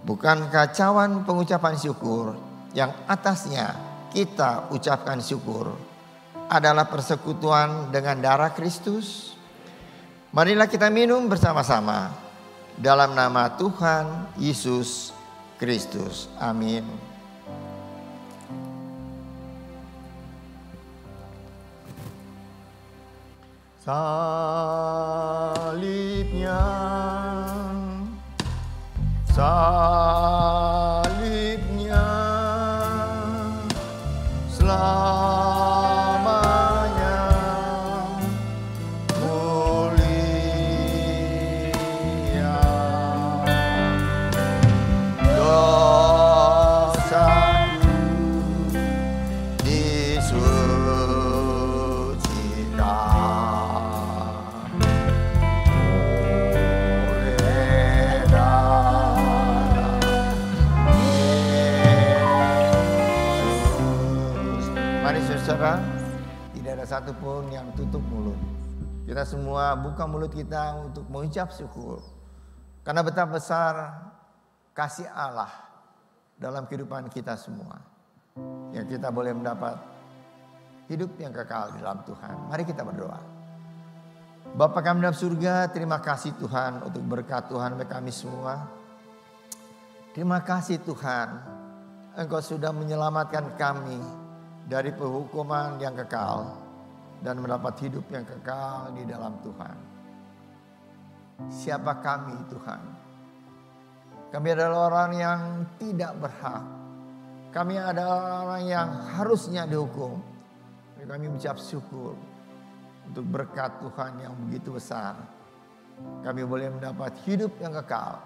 Bukankah cawan pengucapan syukur yang atasnya kita ucapkan syukur adalah persekutuan dengan darah Kristus? Marilah kita minum bersama-sama dalam nama Tuhan Yesus Kristus. Amin. Salibnya, salibnya, selamanya mulia. Dosaku disucikan oleh darah Yesus. Mari saudara, tidak ada satupun yang tutup mulut. Kita semua buka mulut kita untuk mengucap syukur. Karena betapa besar kasih Allah dalam kehidupan kita semua. Yang kita boleh mendapat hidup yang kekal di dalam Tuhan. Mari kita berdoa. Bapa kami dalam surga, terima kasih Tuhan untuk berkat Tuhan bagi kami semua. Terima kasih Tuhan, Engkau sudah menyelamatkan kami dari penghukuman yang kekal dan mendapat hidup yang kekal di dalam Tuhan. Siapa kami Tuhan? Kami adalah orang yang tidak berhak. Kami adalah orang yang harusnya dihukum. Kami mengucap syukur untuk berkat Tuhan yang begitu besar. Kami boleh mendapat hidup yang kekal.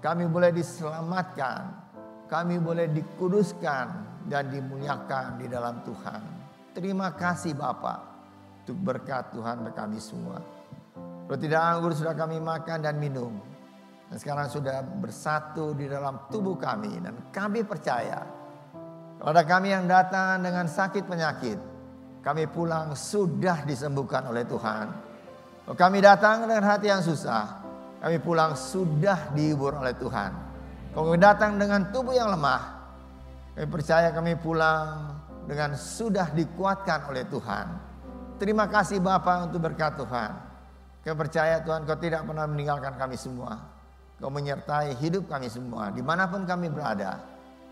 Kami boleh diselamatkan. Kami boleh dikuduskan dan dimuliakan di dalam Tuhan. Terima kasih Bapa untuk berkat Tuhan bagi kami semua. Roti dan anggur sudah kami makan dan minum. Dan sekarang sudah bersatu di dalam tubuh kami. Dan kami percaya kalau ada kami yang datang dengan sakit penyakit, kami pulang sudah disembuhkan oleh Tuhan. Kalau kami datang dengan hati yang susah, kami pulang sudah dihibur oleh Tuhan. Kalau kami datang dengan tubuh yang lemah, kami percaya kami pulang dengan sudah dikuatkan oleh Tuhan. Terima kasih Bapa untuk berkat Tuhan. Kami percaya Tuhan Kau tidak pernah meninggalkan kami semua. Kau menyertai hidup kami semua dimanapun kami berada.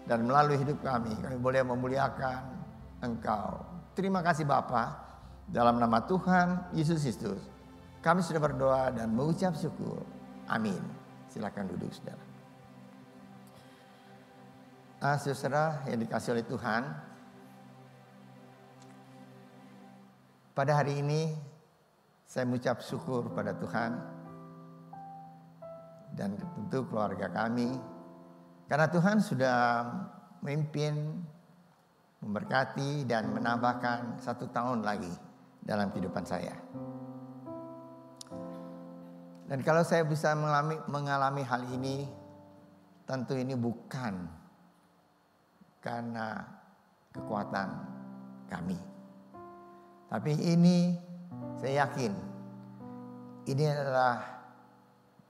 Dan melalui hidup kami boleh memuliakan Engkau. Terima kasih Bapa. Dalam nama Tuhan Yesus Kristus, kami sudah berdoa dan mengucap syukur. Amin. Silakan duduk saudara. Saudara yang dikasihi oleh Tuhan, pada hari ini saya mengucap syukur pada Tuhan dan tentu keluarga kami. Karena Tuhan sudah memimpin, memberkati dan menambahkan 1 tahun lagi dalam kehidupan saya. Dan kalau saya bisa mengalami hal ini, tentu ini bukan karena kekuatan kami. Tapi ini saya yakin ini adalah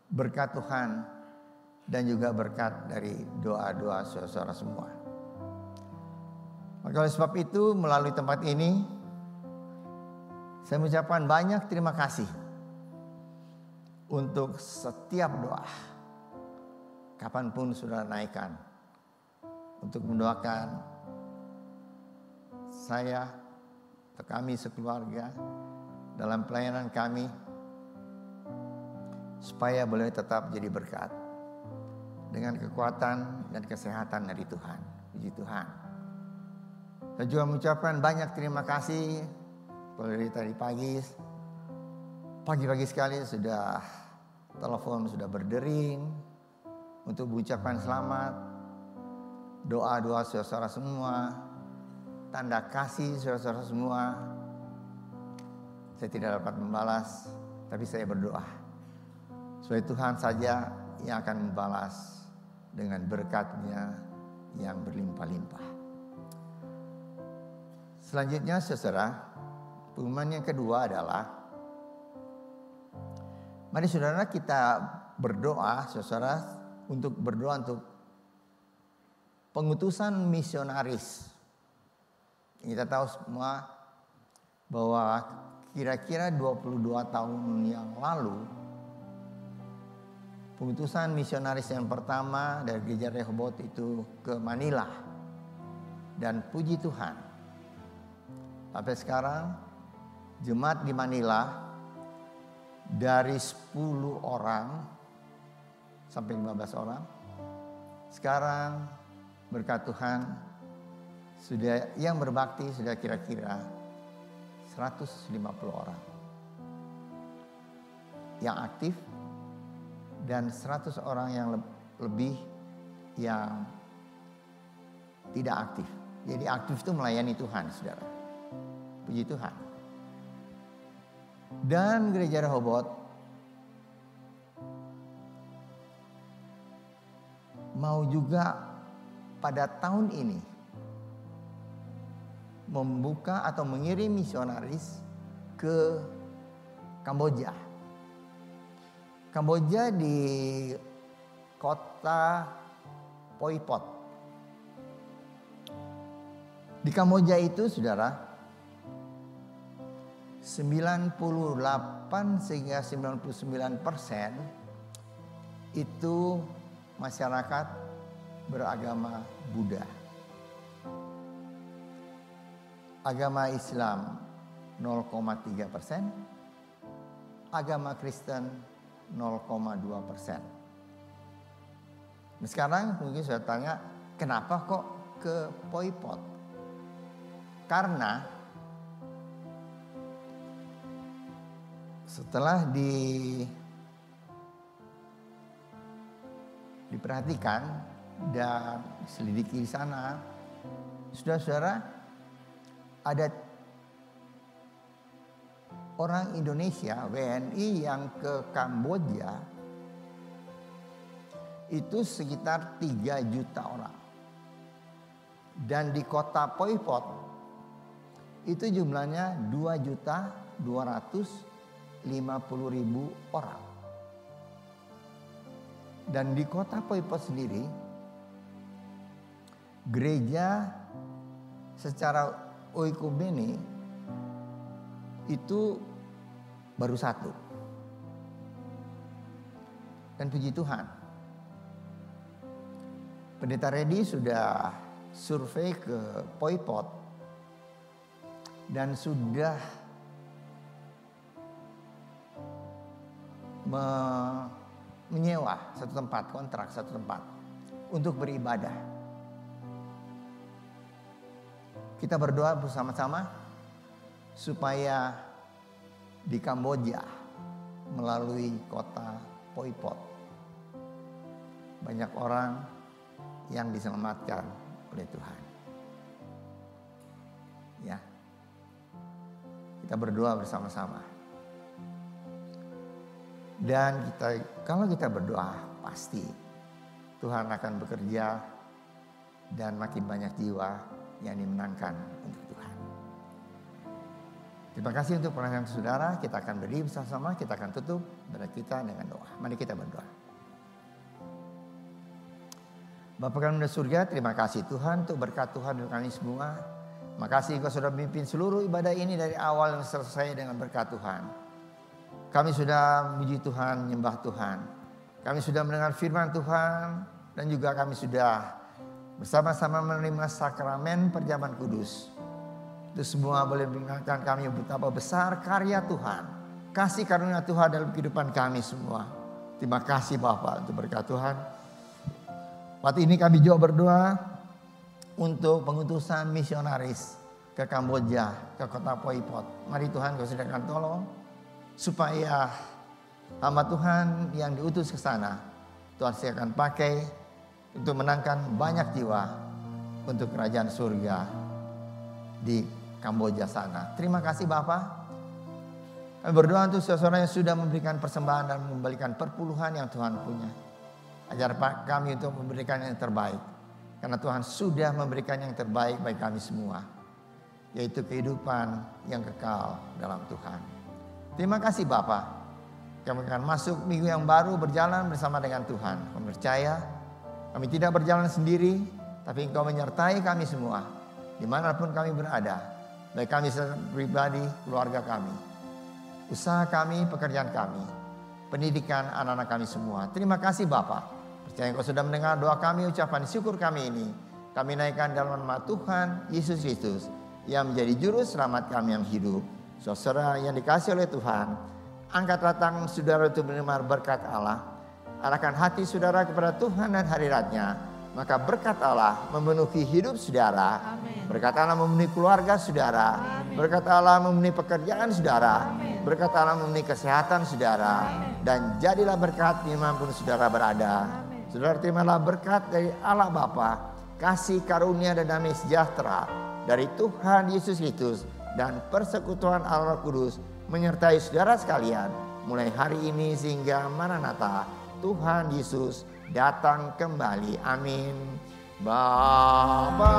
berkat Tuhan dan juga berkat dari doa-doa saudara semua. Maka oleh sebab itu melalui tempat ini Saya mengucapkan banyak terima kasih untuk setiap doa. Kapanpun saudara naikkan untuk mendoakan saya atau kami sekeluarga dalam pelayanan kami supaya boleh tetap jadi berkat dengan kekuatan dan kesehatan dari Tuhan. Puji Tuhan. Saya juga mengucapkan banyak terima kasih dari tadi pagi sekali sudah telepon sudah berdering untuk mengucapkan selamat, doa-doa saudara semua, tanda kasih saudara semua. Saya tidak dapat membalas, tapi saya berdoa supaya Tuhan saja yang akan membalas dengan berkat-Nya yang berlimpah-limpah. Selanjutnya saudara, pengumuman yang kedua adalah mari saudara kita berdoa saudara untuk pengutusan misionaris. Kita tahu semua bahwa kira-kira 22 tahun yang lalu pengutusan misionaris yang pertama dari Gereja Rehoboth itu ke Manila. Dan puji Tuhan, sampai sekarang jemaat di Manila dari 10 orang sampai 15 orang. Sekarang berkat Tuhan sudah yang berbakti sudah kira-kira 150 orang yang aktif dan 100 orang yang lebih yang tidak aktif. Jadi aktif itu melayani Tuhan, saudara. Puji Tuhan. Dan Gereja Rehoboth mau juga pada tahun ini membuka atau mengirim misionaris ke Kamboja. Kamboja di kota Pol Pot. Di Kamboja itu saudara 98 sehingga 99% itu masyarakat beragama Buddha. Agama Islam 0,3%, agama Kristen 0,2%. Nah, sekarang mungkin saya tanya, kenapa kok ke Pol Pot? Karena setelah diperhatikan dan diselidiki di sana, saudara-saudara, ada orang Indonesia WNI yang ke Kamboja itu sekitar 3 juta orang. Dan di kota Pol Pot itu jumlahnya 2.250.000 orang. Dan di kota Pol Pot sendiri gereja secara oikumene itu baru 1. Dan puji Tuhan, Pendeta Reddy sudah survei ke Pol Pot dan sudah menyewa kontrak satu tempat untuk beribadah. Kita berdoa bersama-sama supaya di Kamboja melalui kota Pol Pot banyak orang yang diselamatkan oleh Tuhan. Ya. Kita berdoa bersama-sama. Dan kalau kita berdoa pasti Tuhan akan bekerja dan makin banyak jiwa yang dimenangkan untuk Tuhan. Terima kasih untuk perhatian saudara. Kita akan berdiri bersama-sama. Kita akan tutup ibadah kita dengan doa. Mari kita berdoa. Bapa kami di surga, terima kasih Tuhan untuk berkat Tuhan untuk kami semua. Makasih Engkau sudah memimpin seluruh ibadah ini dari awal dan selesai dengan berkat Tuhan. Kami sudah memuji Tuhan, menyembah Tuhan. Kami sudah mendengar firman Tuhan dan juga kami sudah bersama-sama menerima sakramen perjamuan kudus. Itu semua boleh mengingatkan kami betapa besar karya Tuhan, kasih karunia Tuhan dalam kehidupan kami semua. Terima kasih Bapak untuk berkat Tuhan. Waktu ini kami juga berdoa untuk pengutusan misionaris ke Kamboja, ke kota Poi Pot. Mari Tuhan Kau sediakan tolong supaya hamba Tuhan yang diutus ke sana, Tuhan silakan pakai untuk menangkan banyak jiwa untuk kerajaan surga di Kamboja sana. Terima kasih Bapak. Kami berdoa untuk saudara yang sudah memberikan persembahan dan memberikan perpuluhan yang Tuhan punya. Ajar Pak kami untuk memberikan yang terbaik. Karena Tuhan sudah memberikan yang terbaik bagi kami semua. Yaitu kehidupan yang kekal dalam Tuhan. Terima kasih Bapak. Kami akan masuk minggu yang baru berjalan bersama dengan Tuhan. Kami percaya kami tidak berjalan sendiri. Tapi Engkau menyertai kami semua. Dimanapun kami berada. Baik kami pribadi, keluarga kami. Usaha kami, pekerjaan kami. Pendidikan anak-anak kami semua. Terima kasih Bapak. Percaya Engkau sudah mendengar doa kami, ucapan syukur kami ini. Kami naikkan dalam nama Tuhan Yesus Kristus yang menjadi juru selamat kami yang hidup. Saudara yang dikasih oleh Tuhan, angkatlah tangan saudara untuk menerima berkat Allah. Arahkan hati saudara kepada Tuhan dan hadiratnya. Maka berkat Allah memenuhi hidup saudara. Amin. Berkat Allah memenuhi keluarga saudara. Amin. Berkat Allah memenuhi pekerjaan saudara. Amin. Berkat Allah memenuhi kesehatan saudara. Amin. Dan jadilah berkat dimanapun saudara berada. Amin. Saudara terimalah berkat dari Allah Bapa, kasih karunia dan damai sejahtera dari Tuhan Yesus Kristus dan persekutuan Allah Kudus menyertai saudara sekalian mulai hari ini sehingga Maranatha, Tuhan Yesus datang kembali. Amin. Bapa